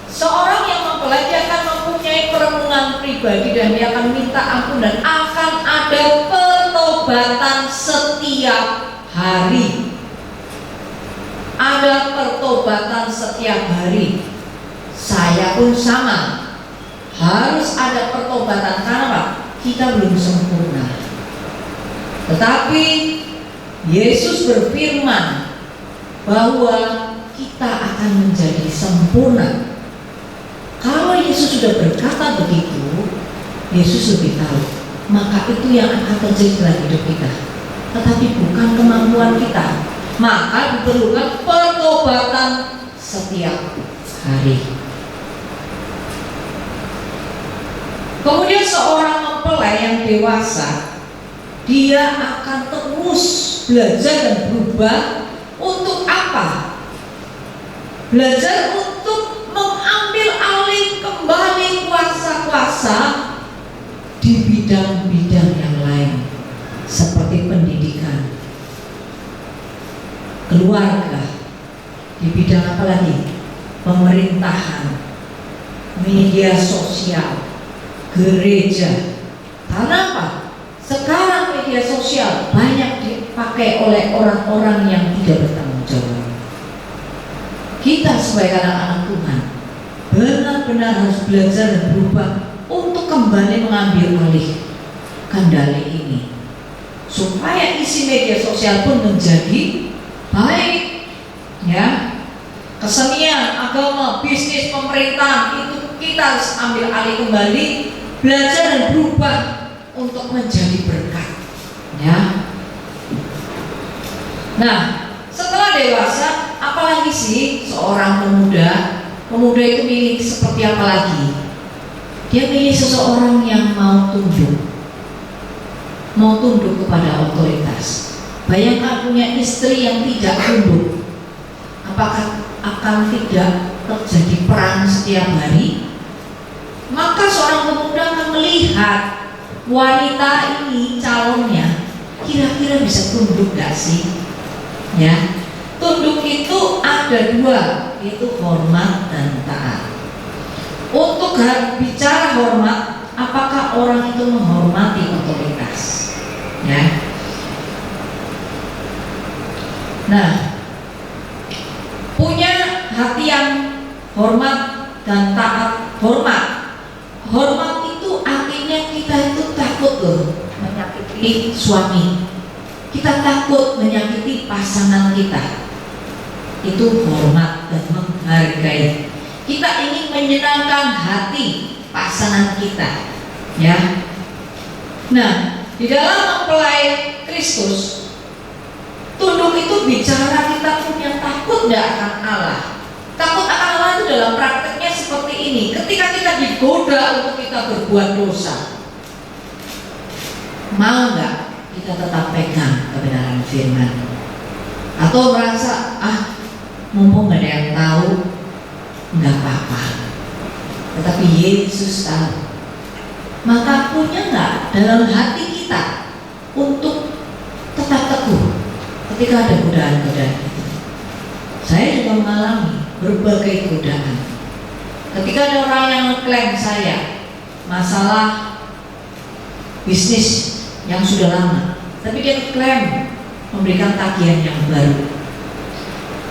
seorang yang mempelai dia akan mempunyai perenungan pribadi dan dia akan minta ampun dan akan ada pertobatan setiap hari. Ada pertobatan setiap hari. Saya pun sama. Harus ada pertobatan karena apa? Kita belum sempurna. Tetapi Yesus berfirman bahwa kita akan menjadi sempurna. Kalau Yesus sudah berkata begitu, Yesus lebih tahu. Maka itu yang akan terjadi dalam hidup kita. Tetapi bukan kemampuan kita. Maka diperlukan pertobatan setiap hari. Kemudian seorang mempelai yang dewasa, dia akan terus belajar dan berubah. Untuk apa? Belajar untuk mengambil alih kembali kuasa-kuasa di bidang-bidang yang lain, seperti pendidikan, keluarga, di bidang apa lagi? Pemerintahan, media sosial, gereja. Karena apa? Sekarang media sosial banyak dipakai oleh orang-orang yang tidak bertanggung jawab. Kita sebagai anak-anak Tuhan benar-benar harus belajar dan berubah untuk kembali mengambil alih kendali ini, supaya isi media sosial pun menjadi baik. Ya, kesenian, agama, bisnis, pemerintahan itu kita harus ambil alih kembali, belajar dan berubah untuk menjadi berkat. Ya. Nah, setelah dewasa, apalagi sih seorang pemuda? Pemuda itu milih seperti apa lagi? Dia milih seseorang yang mau tunduk kepada otoritas. Bayangkan punya istri yang tidak tunduk, apakah akan tidak terjadi perang setiap hari? Maka seorang pemuda akan melihat wanita ini, calonnya, kira-kira bisa tunduk gak sih? Ya, tunduk itu ada dua, yaitu hormat dan taat. Untuk bicara hormat, apakah orang itu menghormati otoritas? Ya. Nah, punya hati yang hormat dan taat. Hormat itu artinya kita itu takut loh menyakiti suami, kita takut menyakiti pasangan kita. Itu hormat dan menghargai. Kita ingin menyenangkan hati pasangan kita, ya. Nah, di dalam mempelai Kristus, tunduk itu bicara kita punya takut tidak akan Allah. Takut akan Allah itu dalam prakteknya seperti ini. Ketika kita digoda untuk kita berbuat dosa, mau nggak kita tetap pegang kebenaran firman? Atau merasa mumpung nggak ada yang tahu, nggak apa-apa. Tetapi Yesus tahu. Maka punya nggak dalam hati kita untuk tetap teguh ketika ada godaan-godaan itu? Saya juga mengalami berbagai godaan. Ketika ada orang yang mengklaim saya masalah bisnis yang sudah lama, tapi dia klaim memberikan tagihan yang baru.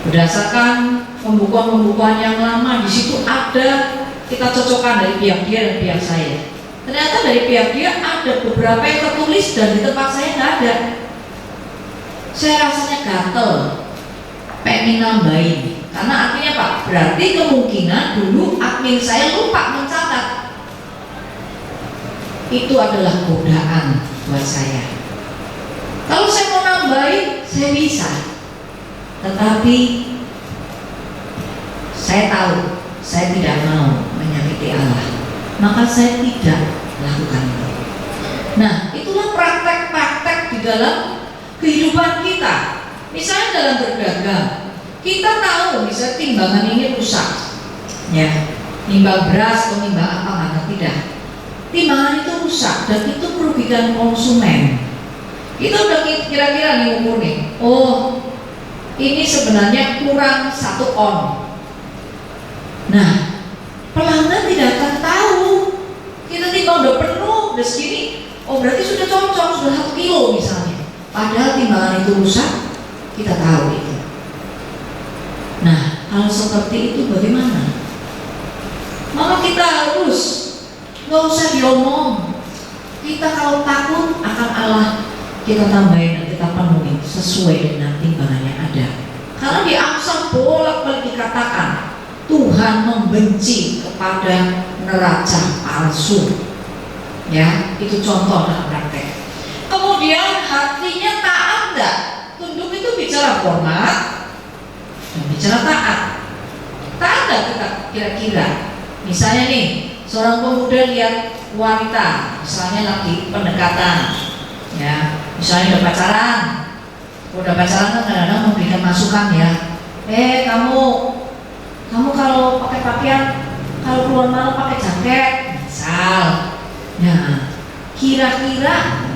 Berdasarkan pembukuan-pembukuan yang lama, di situ ada kita cocokkan dari pihak dia dan pihak saya. Ternyata dari pihak dia ada beberapa yang tertulis dan di tempat saya nggak ada. Saya rasanya gatel, pengen nambahin. Karena artinya Pak, berarti kemungkinan dulu admin saya lupa mencatat. Itu adalah godaan buat saya. Kalau saya mau nambahin, saya bisa. Tetapi saya tahu saya tidak mau menyakiti Allah, maka saya tidak lakukan itu. Nah, itulah praktek-praktek di dalam kehidupan kita. Misalnya dalam berdagang, kita tahu misalnya timbangan ini rusak, ya, nimbang beras atau nimbang apa nggak ngerti dah. Timbangan itu rusak dan itu merugikan konsumen. Kita udah kira-kira nih ukur nih. Oh, ini sebenarnya kurang 1 on. Nah, pelanggan tidak akan tahu. Kita timbang udah penuh, udah segini. Oh, berarti sudah cocok, sudah 1 kilo misalnya. Padahal timbangan itu rusak, kita tahu itu. Nah, hal seperti itu bagaimana? Maka kita harus nggak usah diomong. Kita kalau takut akan Allah, kita tambahin dan kita penuhi sesuai dengan timbangan yang ada. Karena di Amsal bolak-balik dikatakan Tuhan membenci kepada neraca palsu. Ya, itu contoh dalam praktek. Kemudian hatinya taat enggak? Tunduk itu bicara hormat dan bicara taat. Taat enggak kita kira-kira? Misalnya nih, seorang pemuda lihat wanita, misalnya lagi pendekatan, ya, misalnya udah pacaran. Udah pacaran kan kadang-kadang memberikan masukan ya. Kamu kalau pakai pakaian, kalau keluar malam pakai jaket, misal. Nah, kira-kira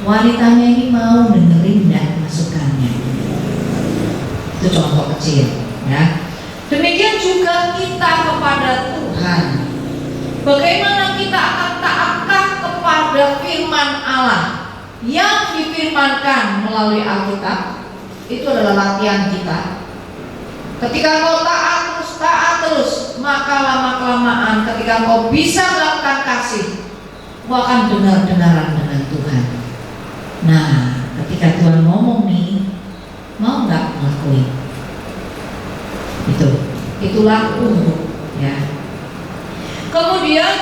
wanitanya ini mau dengerin dan masukannya. Itu contoh kecil, ya. Demikian juga kita kepada Tuhan. Bagaimana kita akan taatkah kepada firman Allah yang difirmankan melalui Alkitab? Itu adalah latihan kita. Ketika kau taat terus, maka lama-kelamaan ketika kau bisa melakukan kasih, kau akan dengar-dengaran dengan Tuhan. Nah, ketika Tuhan ngomong nih, mau nggak ngelakuin? Itulah tunduk, ya. Kemudian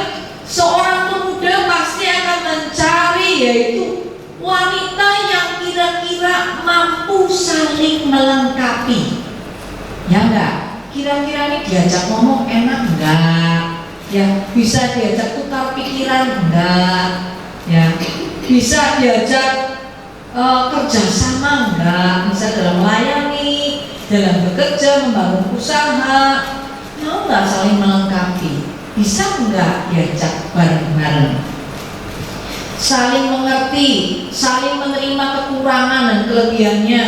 seorang pemuda pasti akan mencari yaitu wanita yang kira-kira mampu saling melengkapi. Ya enggak? Kira-kira ini diajak ngomong enak enggak? Ya, bisa diajak tukar pikiran enggak? Ya, bisa diajak kerjasama enggak? Bisa dalam melayani, dalam bekerja, membangun usaha, mau enggak saling melengkapi? Bisa enggak diajak bareng-bareng? Saling mengerti, saling menerima kekurangan dan kelebihannya,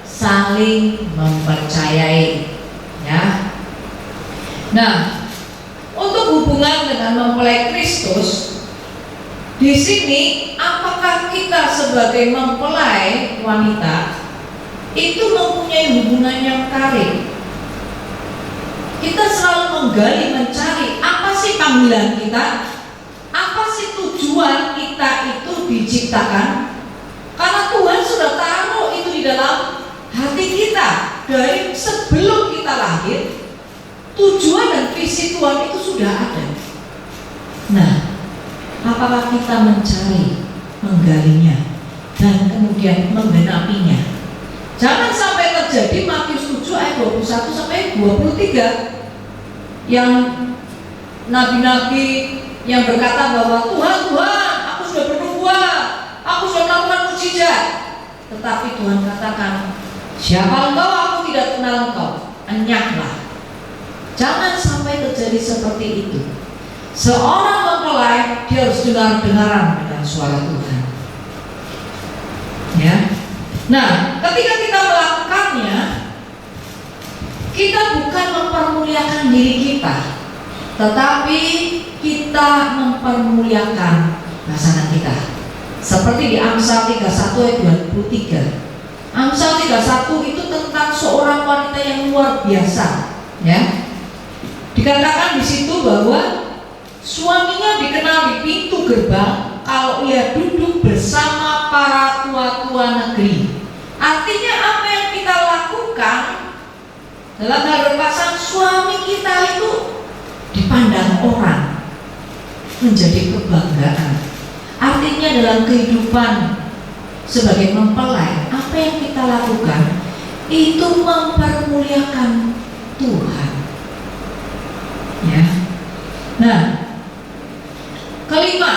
saling mempercayai, ya. Nah, untuk hubungan dengan mempelai Kristus, di sini apakah kita sebagai mempelai wanita itu mempunyai hubungan yang karib? Kita selalu menggali, mencari apa sih panggilan kita, apa sih tujuan kita itu diciptakan. Karena Tuhan sudah taruh itu di dalam hati kita dari sebelum kita lahir. tujuan dan visi Tuhan itu sudah ada. Nah, apakah kita mencari, menggalinya, dan kemudian menggenapinya? Jangan sampai terjadi Matius 7 ayat 21 sampai 23 yang nabi-nabi yang berkata bahwa Tuhan, aku sudah bernubuat, aku sudah melakukan mukjizat. Tetapi Tuhan katakan, siapa engkau? Aku tidak kenal engkau. Enyahlah. Jangan sampai terjadi seperti itu. Seorang mempelai dia harus dengar-dengaran dengan suara Tuhan. Ya. Nah, ketika kita melakukannya, kita bukan mempermuliakan diri kita, tetapi kita mempermuliakan pasangan kita. Seperti di Amsal 31 ayat 23. Amsal 31 itu tentang seorang wanita yang luar biasa, ya. Dikatakan di situ bahwa suaminya dikenal di pintu gerbang kalau ia duduk bersama para tua-tua negeri. Artinya apa yang kita lakukan dalam hal berpasangan, suami kita itu dipandang orang, menjadi kebanggaan. Artinya dalam kehidupan sebagai mempelai, apa yang kita lakukan itu mempermuliakan Tuhan. Ya. Nah, kelima,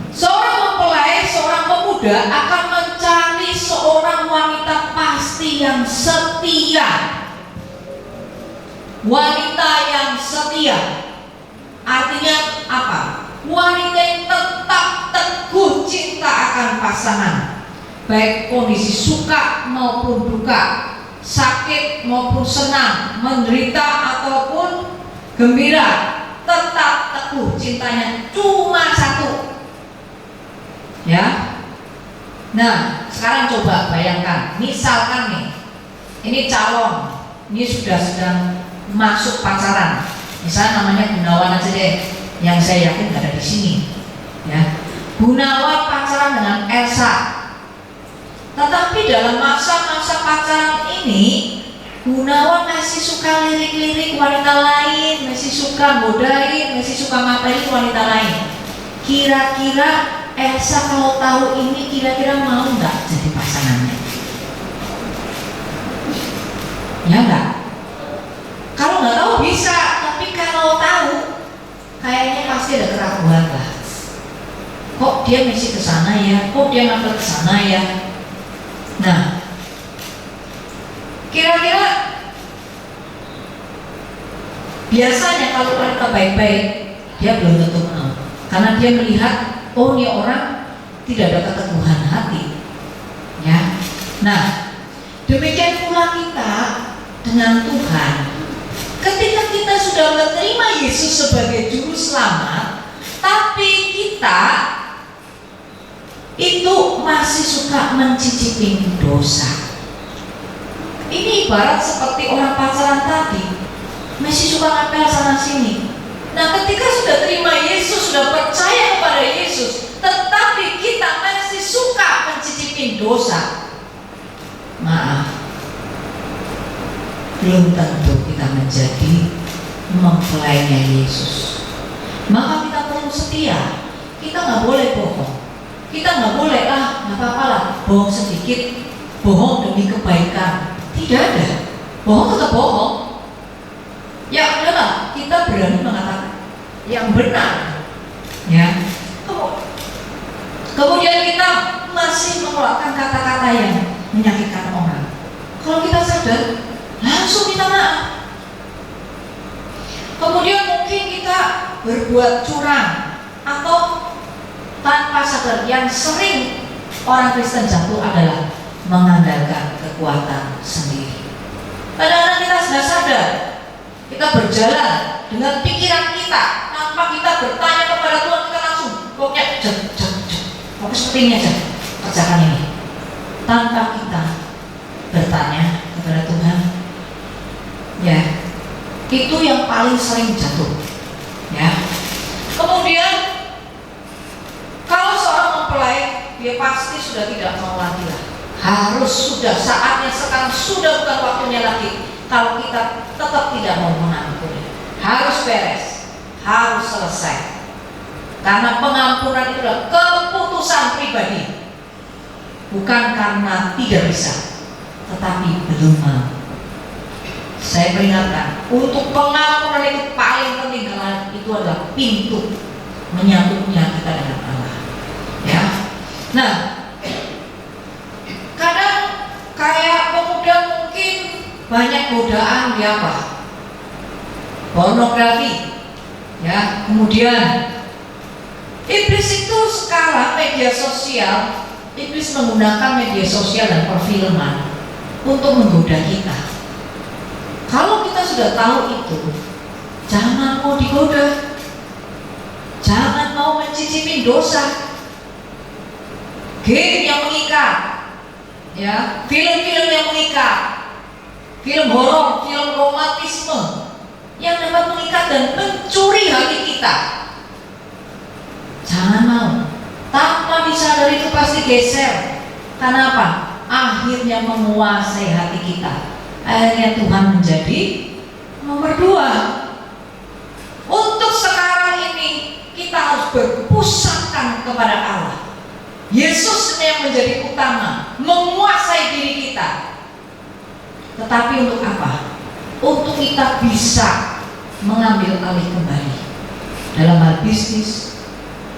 seorang mempelai, seorang pemuda akan mencari seorang wanita pasti yang setia. Wanita yang setia artinya apa? Wanita yang tetap teguh cinta akan pasangan, baik kondisi suka maupun duka, sakit maupun senang, menderita ataupun gembira, tetap teguh cintanya cuma satu. Ya. Nah, sekarang coba bayangkan, misalkan nih, ini calon, ini sudah sedang masuk pacaran, misalnya namanya Gunawan aja deh, yang saya yakin gak ada di sini. Ya, Gunawan pacaran dengan Elsa, tetapi dalam masa-masa pacaran ini Gunawan masih suka lirik-lirik wanita lain, masih suka godain, masih suka ngapain wanita lain. Kira-kira Elsa kalau tahu ini kira-kira mau nggak jadi pasangannya? Ya nggak? Kalau nggak tahu bisa, tapi kalau tahu kayaknya pasti ada keraguan lah. Kok dia masih ke sana ya? Kok dia ngambil ke sana ya? Nah, kira-kira biasanya kalau wanita baik-baik dia belum tentu mau, karena dia melihat, oh ini orang tidak ada keteguhan hati. Ya, nah demikian pula kita dengan Tuhan. Ketika kita sudah menerima Yesus sebagai juru selamat, tapi kita itu masih suka mencicipi dosa. Ini ibarat seperti orang pacaran tadi, masih suka ngapel sana sini. Nah, ketika sudah terima Yesus, sudah percaya kepada Yesus, tetapi kita masih suka mencicipi dosa, maaf, belum tentu kita menjadi mempelainya Yesus. Maka kita perlu setia. Kita nggak boleh bohong. Kita nggak boleh nggak apa-apa lah, bohong sedikit, bohong demi kebaikan. Tidak ada, bohong tetap bohong. Ya udahlah, kita berani mengatakan yang benar. Ya. Kemudian kita masih mengeluarkan kata-kata yang menyakitkan orang. Kalau kita sadar, langsung minta maaf. Kemudian mungkin kita berbuat curang atau tanpa sadar. Yang sering orang Kristen jatuh adalah mengandalkan kekuatan sendiri. Kadang-kadang kita sudah sadar, kita berjalan dengan pikiran kita tanpa kita bertanya kepada Tuhan, kita langsung pokoknya pokoknya seperti ini aja, kerjakan ini tanpa kita bertanya kepada Tuhan. Ya, itu yang paling sering jatuh. Ya. Kemudian kalau seorang mempelai, dia pasti sudah tidak mau lagi lah. Harus sudah saatnya sekarang, sudah bukan waktunya lagi. Kalau kita tetap tidak mau mengampuni, harus beres, harus selesai. Karena pengampunan itu adalah keputusan pribadi, bukan karena tidak bisa, tetapi belum mau. Saya peringatkan, untuk pengampunan itu paling penting karena itu adalah pintu menyatunya kita dengan Allah. Ya, nah, kadang kayak pemuda mungkin banyak godaan di apa? Pornografi, ya. Kemudian iblis itu sekarang media sosial, iblis menggunakan media sosial dan perfilman untuk menggoda kita. Kalau kita sudah tahu itu, jangan mau digoda, jangan mau mencicipi dosa. Game yang mengikat, ya, film-film yang mengikat, film horor, film romantisme yang dapat mengikat dan mencuri hati kita. Jangan mau. Tanpa disadari itu pasti geser. Karena apa? Akhirnya menguasai hati kita. Akhirnya Tuhan menjadi nomor 2. Untuk sekarang ini kita harus berpusatkan kepada Allah. Yesus yang menjadi utama, menguasai diri kita. Tetapi untuk apa? Untuk kita bisa mengambil alih kembali dalam hal bisnis,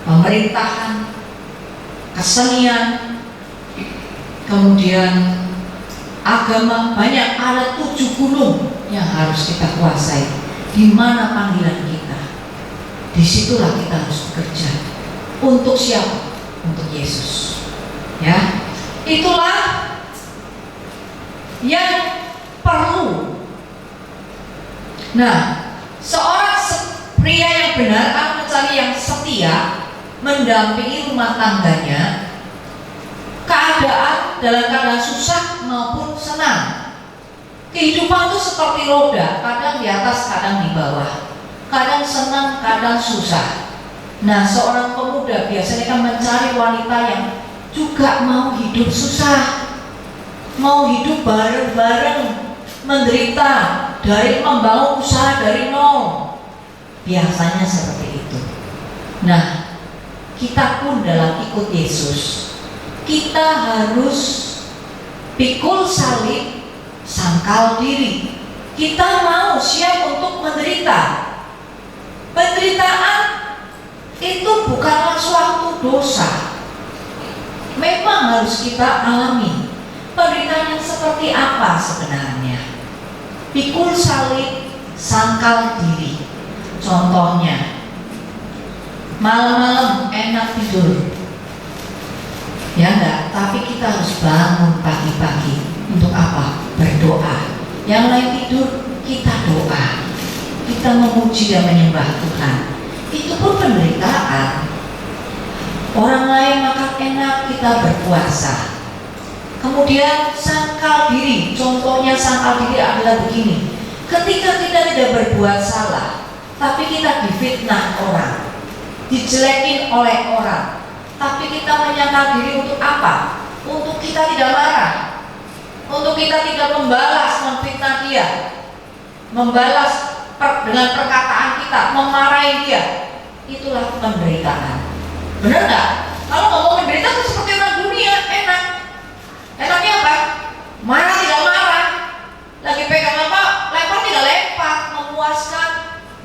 pemerintahan, kesenian, kemudian agama. Banyak, ada 7 gunung yang harus kita kuasai. Di mana panggilan kita? Disitulah kita harus bekerja. Untuk siapa? Untuk Yesus. Ya, itulah yang perlu. Nah, seorang pria yang benar akan mencari yang setia, mendampingi rumah tangganya, dalam keadaan susah maupun senang. Kehidupan itu seperti roda, kadang di atas, kadang di bawah, kadang senang, kadang susah. Nah, seorang pemuda biasanya kan mencari wanita yang juga mau hidup susah, mau hidup bareng-bareng, menderita, dari membangun usaha dari nol. Biasanya seperti itu. Nah, kita pun dalam ikut Yesus, kita harus pikul salib, sangkal diri. Kita mau siap untuk menderita. Penderitaan itu bukanlah suatu dosa. Memang harus kita alami. Penderitaan yang seperti apa sebenarnya? Pikul salib, sangkal diri. Contohnya, malam-malam enak tidur, ya enggak? Tapi kita harus bangun pagi-pagi. Untuk apa? Berdoa. Yang lain tidur, kita doa. Kita memuji dan menyembah Tuhan. Itu pun penderitaan. Orang lain makan enak, kita berpuasa. Kemudian sangkal diri. Contohnya sangkal diri adalah begini. Ketika kita tidak berbuat salah, tapi kita difitnah orang, dijelekin oleh orang, tapi kita menyangkal diri untuk apa? Untuk kita tidak marah, untuk kita tidak membalas, memfitnah dia, membalas dengan perkataan kita, memarahi dia. Itulah penderitaan. Benar nggak? Kalau ngomong menderita itu seperti orang dunia, enak. Enaknya apa? Marah tidak marah, lagi pegang apa? Lempar tidak lempar, memuaskan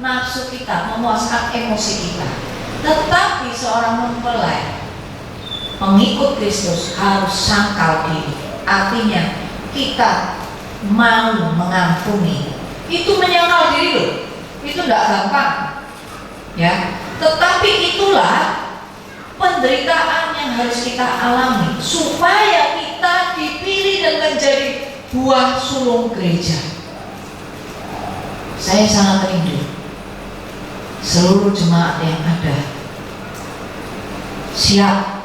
nafsu kita, memuaskan emosi kita. Tetapi seorang mempelai, pengikut Kristus harus sangkal diri. Artinya kita mau mengampuni. Itu menyangkal diri loh. Itu tidak gampang, ya. Tetapi itulah penderitaan yang harus kita alami supaya kita dipilih dan menjadi buah sulung gereja. Saya sangat rindu seluruh jemaat yang ada siap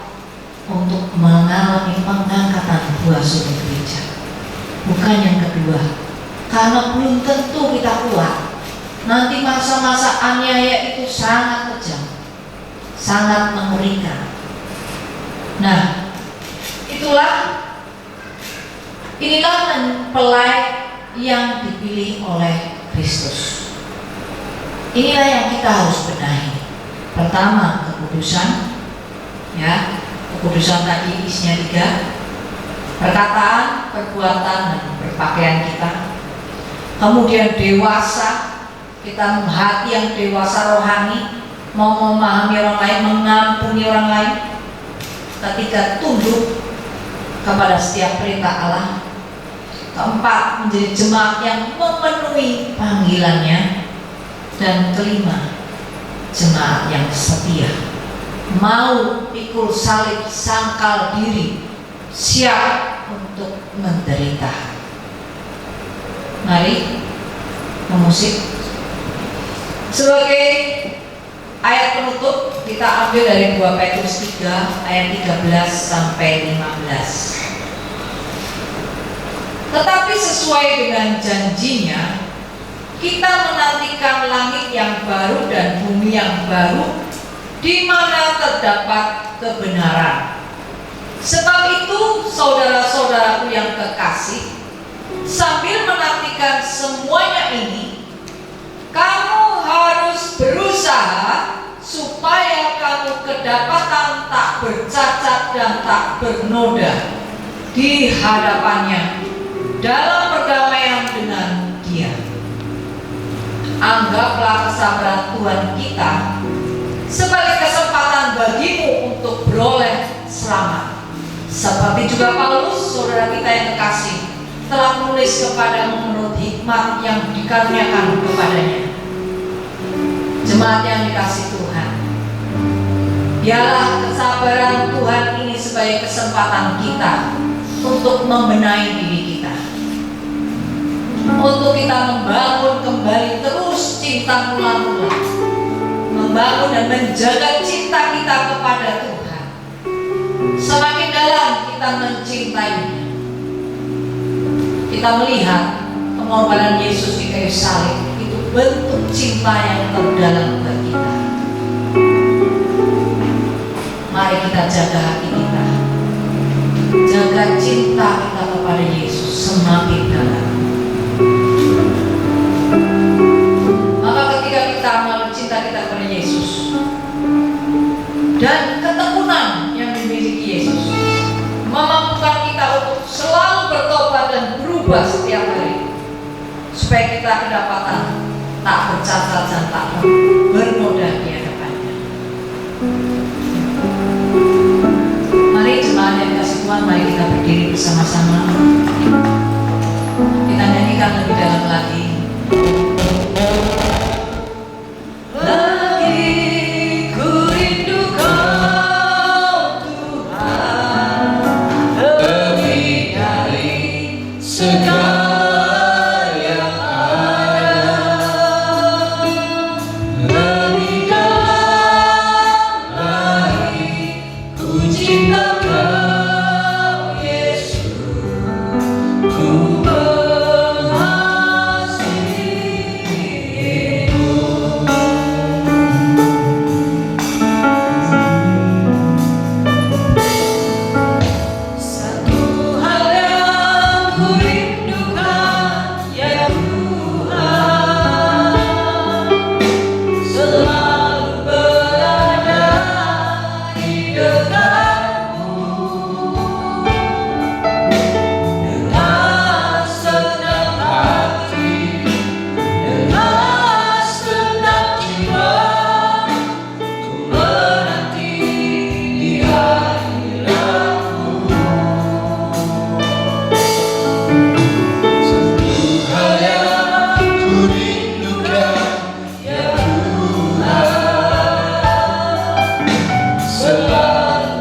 untuk mengalami pengangkatan buah sulung gereja. Bukan yang kedua, karena belum tentu kita kuat. Nanti masa-masa aniaya itu sangat kejam, sangat mengerikan. Nah, inilah mempelai yang dipilih oleh Kristus. Inilah yang kita harus benahi. Pertama, kekudusan, ya, kekudusan tadi isinya 3, perkataan, perbuatan, dan berpakaian kita. Kemudian dewasa, kita hati yang dewasa rohani, mau memahami orang lain, mengampuni orang lain, ketika tunduk kepada setiap perintah Allah. Keempat, menjadi jemaat yang memenuhi panggilannya. Dan kelima, jemaat yang setia, mau pikul salib, sangkal diri, siap untuk menderita. Mari memusik. Sebagai ayat penutup kita ambil dari 2 Petrus 3 ayat 13 sampai 15. Tetapi sesuai dengan janjinya, kita menantikan langit yang baru dan bumi yang baru, di mana terdapat kebenaran. Sebab itu, saudara-saudaraku yang kekasih, sambil menantikan semuanya ini, kamu harus berusaha supaya kamu kedapatan tak bercacat dan tak bernoda di hadapannya dalam perdamaian dengan Dia. Anggaplah kesabaran Tuhan kita sebagai kesempatan bagimu untuk beroleh selamat. Seperti juga Paulus, saudara kita yang kekasih, telah menulis kepadamu menurut hikmat yang dikaruniakan kepadanya. Jemaat yang dikasih Tuhan, biarlah kesabaran Tuhan ini sebagai kesempatan kita untuk membenahi diri kita, untuk kita membangun kembali terus cinta mula-mula, membangun dan menjaga cinta kita kepada Tuhan. Semakin dalam kita mencintainya, kita melihat pengorbanan Yesus di kayu salib itu bentuk cinta yang terdalam bagi kita. Mari kita jaga hati kita, jaga cinta kita kepada Yesus semakin dalam. Maka ketika kita melalui cinta kita kepada Yesus dan ketekunan yang dimiliki Yesus, memampukan kita untuk selalu bertobat dan berubah setiap hari, supaya kita kedapatan tak bercacat dan tak bernoda di hadapannya. Mari jemaat yang kasih Tuhan, mari kita berdiri bersama-sama. Kita nyanyikan lebih dalam lagi. Selalu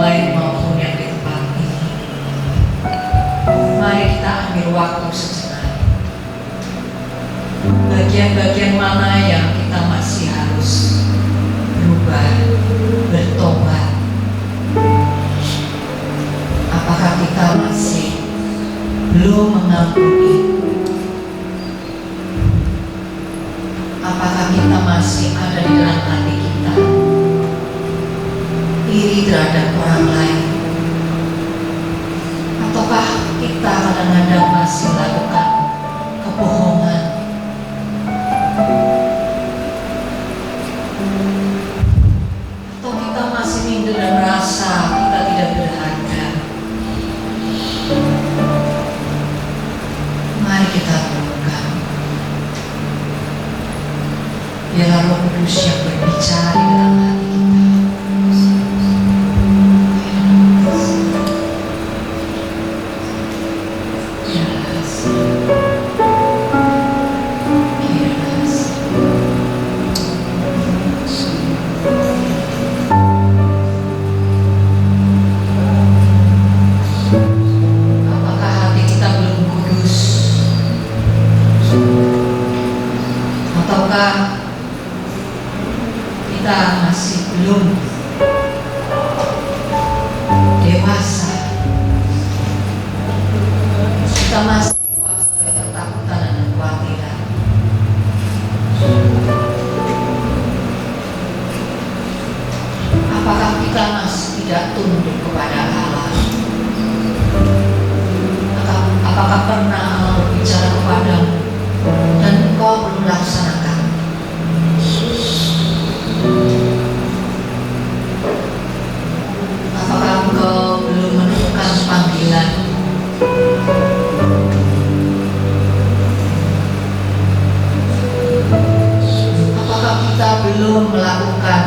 online maupun yang di tempat ini. Mari kita ambil waktu sejenak. Bagian-bagian mana yang kita masih harus berubah, bertobat? Apakah kita masih belum mengampuni? Apakah kita masih ada di dalam hati kita iri terhadap orang lain? Ataukah kita kadang-kadang masih melakukan kebohongan? Atau kita masih minder dan merasa kita tidak berharga? Mari kita renungkan. Biarlah Roh Kudus yang berbicara di dalam hati kita masih belum dewasa, kita masih dikuasai oleh ketakutan dan kekhawatiran. Apakah kita masih tidak tunduk kepada Allah? Apakah pernah Allah berbicara kepadamu dan engkau belum laksanakan? Apakah engkau belum menemukan panggilan? Apakah kita belum melakukan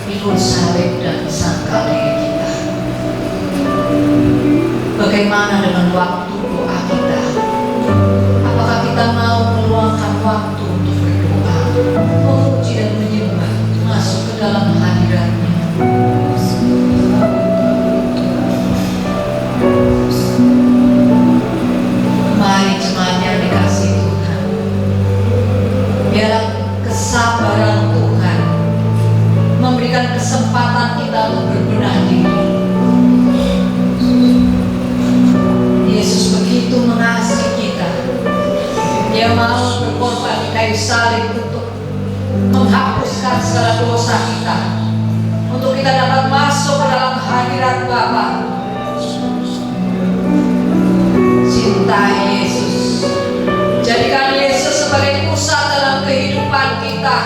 pikul salib dan sangkal diri kita? Bagaimana dengan waktu doa kita? Apakah kita mau meluangkan waktu untuk berdoa, memuji dan menyembah, masuk ke dalam hadirat-Nya? Mari jemaat yang dikasihi Tuhan, biarlah kesabaran Tuhan memberikan kesempatan kita untuk berbenah diri. Yesus begitu mengasihi kita, Dia mau berkorban di kayu salib untuk menghapuskan segala dosa kita, untuk kita dapat masuk ke dalam hadirat Bapa. Cintai Yesus, jadikan Yesus sebagai pusat dalam kehidupan kita.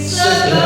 Segala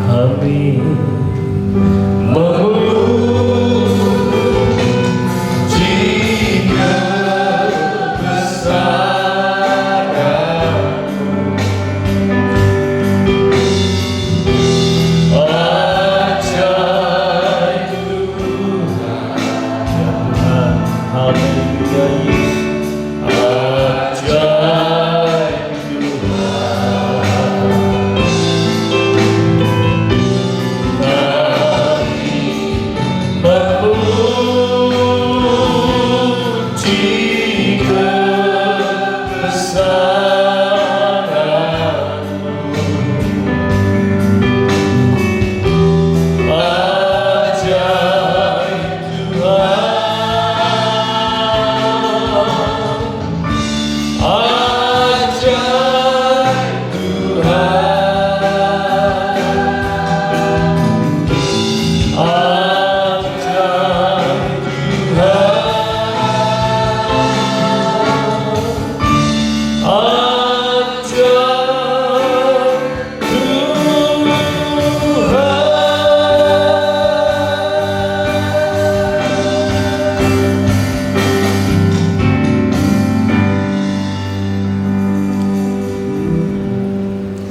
Kami memuji kebesaran-Mu, ajaib Tuhan, ya Tuhan, haleluya Yesus, ajaib memuji kebesaran-Mu, ajaib Tuhan, ajaib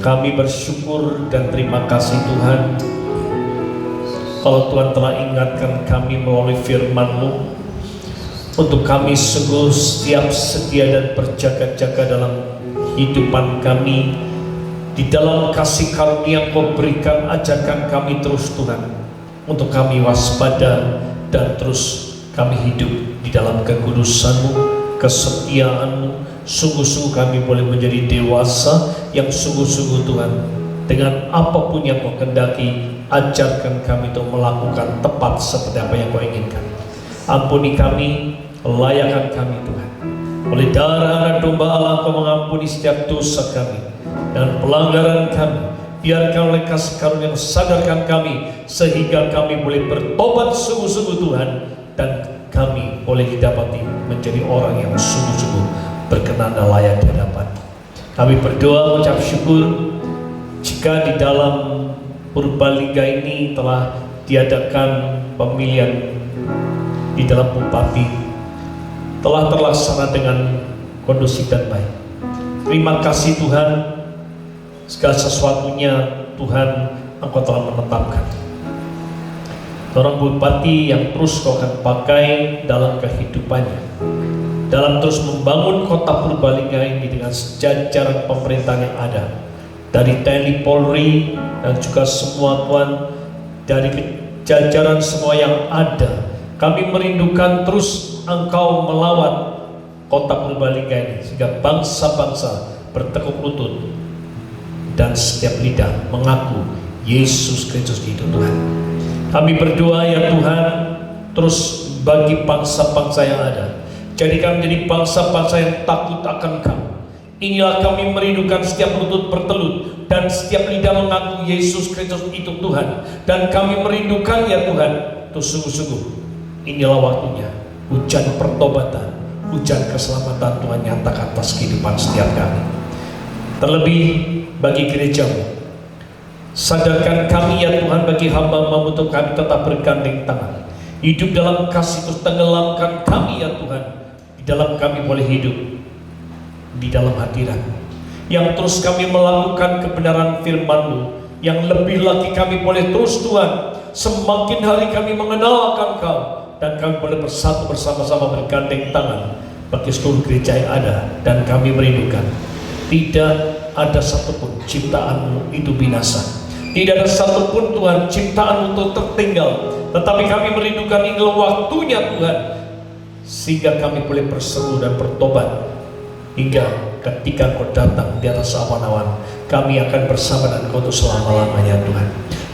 Kami bersyukur dan terima kasih Tuhan, kalau Tuhan telah ingatkan kami melalui firman-Mu, untuk kami sungguh setiap setia dan berjaga-jaga dalam kehidupan kami. Di dalam kasih karunia Kau berikan, ajarkan kami terus Tuhan, untuk kami waspada dan terus kami hidup di dalam kekudusan-Mu, kesetiaan-Mu. Sungguh-sungguh kami boleh menjadi dewasa yang sungguh-sungguh Tuhan. Dengan apapun yang Kau kehendaki, ajarkan kami untuk melakukan tepat seperti apa yang Kau inginkan. Ampuni kami, layakan kami Tuhan. Oleh darah Anak Domba Allah, Kau mengampuni setiap dosa kami dan pelanggaran kami. Biarkan oleh kasih karunia sadarkan kami, sehingga kami boleh bertobat sungguh-sungguh Tuhan, dan kami boleh didapati menjadi orang yang sungguh-sungguh berkenan dan layak di hadapan. Kami berdoa mengucap syukur jika di dalam Purbalingga ini telah diadakan pemilihan di dalam bupati, telah terlaksana dengan kondusif dan baik. Terima kasih Tuhan, segala sesuatunya Tuhan Engkau telah menetapkan. Seorang bupati yang terus Kau akan pakai dalam kehidupannya, dalam terus membangun kota Purbalingga ini dengan sejajaran pemerintahan yang ada, dari TNI, Polri, dan juga semua Tuhan, dari jajaran semua yang ada. Kami merindukan terus Engkau melawat kota Purbalingga ini, sehingga bangsa-bangsa bertekuk lutut dan setiap lidah mengaku Yesus Kristus itu Tuhan. Kami berdoa ya Tuhan, terus bagi bangsa-bangsa yang ada, jadikan menjadi bangsa-bangsa yang takut akan Kau. Inilah kami merindukan setiap lutut bertelut dan setiap lidah mengaku Yesus Kristus itu Tuhan. Dan kami merindukan ya Tuhan, itu sungguh-sungguh inilah waktunya hujan pertobatan, hujan keselamatan Tuhan nyatakan atas kehidupan setiap kami. Terlebih bagi gereja-Mu, sadarkan kami ya Tuhan, bagi hamba-Mu untuk kami tetap bergandeng tangan, hidup dalam kasih, terus tenggelamkan kami ya Tuhan, di dalam kami boleh hidup di dalam hadirat yang terus kami melakukan kebenaran firman-Mu, yang lebih lagi kami boleh terus Tuhan semakin hari kami mengenal akan Kau, dan kami boleh bersatu bersama-sama bergandeng tangan bagi seluruh gereja yang ada. Dan kami merindukan tidak ada satupun ciptaan-Mu itu binasa, tidak ada satupun Tuhan ciptaan untuk tertinggal, tetapi kami merindukan inilah waktunya Tuhan, sehingga kami boleh berseru dan bertobat, hingga ketika Kau datang di atas awan-awan, kami akan bersama dengan Kau untuk selama-lamanya Tuhan.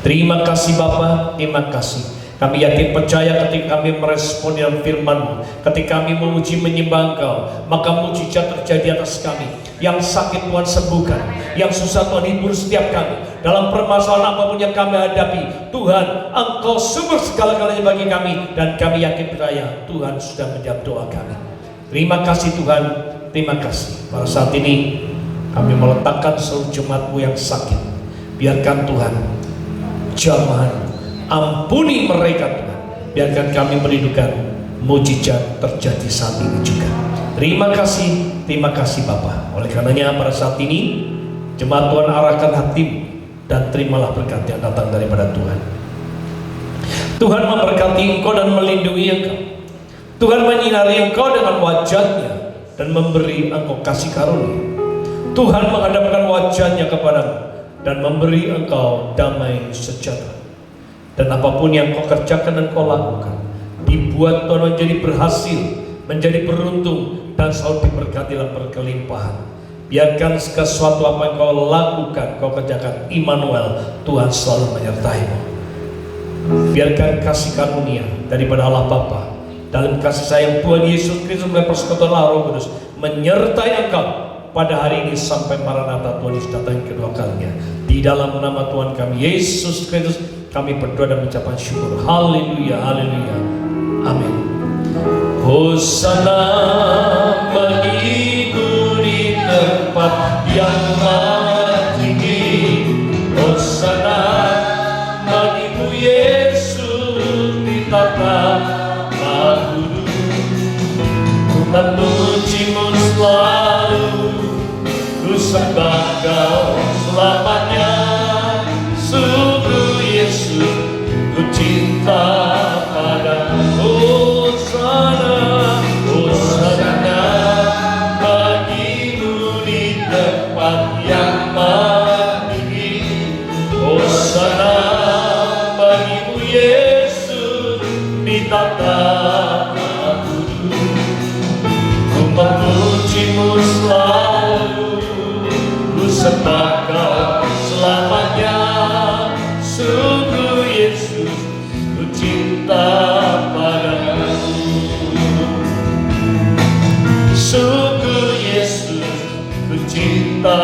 Terima kasih Bapa, terima kasih. Kami yakin percaya ketika kami merespon dalam firman-Mu, ketika kami memuji menyembah Engkau, maka mujizat terjadi atas kami. Yang sakit Tuhan sembuhkan, yang susah Tuhan hibur setiap kami. Dalam permasalahan apapun yang kami hadapi, Tuhan Engkau sumber segala-galanya bagi kami, dan kami yakin percaya Tuhan sudah menjawab doa kami. Terima kasih Tuhan, terima kasih. Pada saat ini kami meletakkan seluruh jemaat-Mu yang sakit. Biarkan Tuhan jamahan, ampuni mereka Tuhan. Biarkan kami merindukan mujizat terjadi saat ini juga. Terima kasih Bapa. Oleh karenanya pada saat ini jemaat Tuhan arahkan hatimu dan terimalah berkat yang datang daripada Tuhan. Tuhan memberkati engkau dan melindungi engkau. Tuhan menyinari engkau dengan wajah-Nya dan memberi engkau kasih karunia. Tuhan menghadapkan wajah-Nya kepadamu dan memberi engkau damai sejahtera. Dan apapun yang kau kerjakan dan kau lakukan, dibuat Tuhan menjadi berhasil, menjadi beruntung, dan selalu diberkati dalam berkelimpahan. Biarkan segala sesuatu apa yang kau lakukan, kau kerjakan, Immanuel, Tuhan selalu menyertai-mu. Biarkan kasih karunia daripada Allah Bapa, dalam kasih sayang Tuhan Yesus Kristus oleh persekutuan Roh Kudus menyertai engkau pada hari ini sampai Maranatha Tuhan Yesus datang kedua kalinya. Di dalam nama Tuhan kami Yesus Kristus kami berdoa dan mengucapkan syukur. Haleluya, haleluya, amin. Hosana bagimu di tempat yang maha tinggi. Hosana bagimu Yesus di tata kudus. Ku memujimu selalu, ku sembah Kau selamanya. Sungguh Yesus, ku cinta padamu. Hosana, Hosana bagimu di tempat yang maha tinggi. Hosana bagimu Yesus di tata kudus. Ku memujimu selalu, ku sembah Kau selamanya. Sungguh Yesus, ku cinta padamu. Sungguh Yesus, ku cinta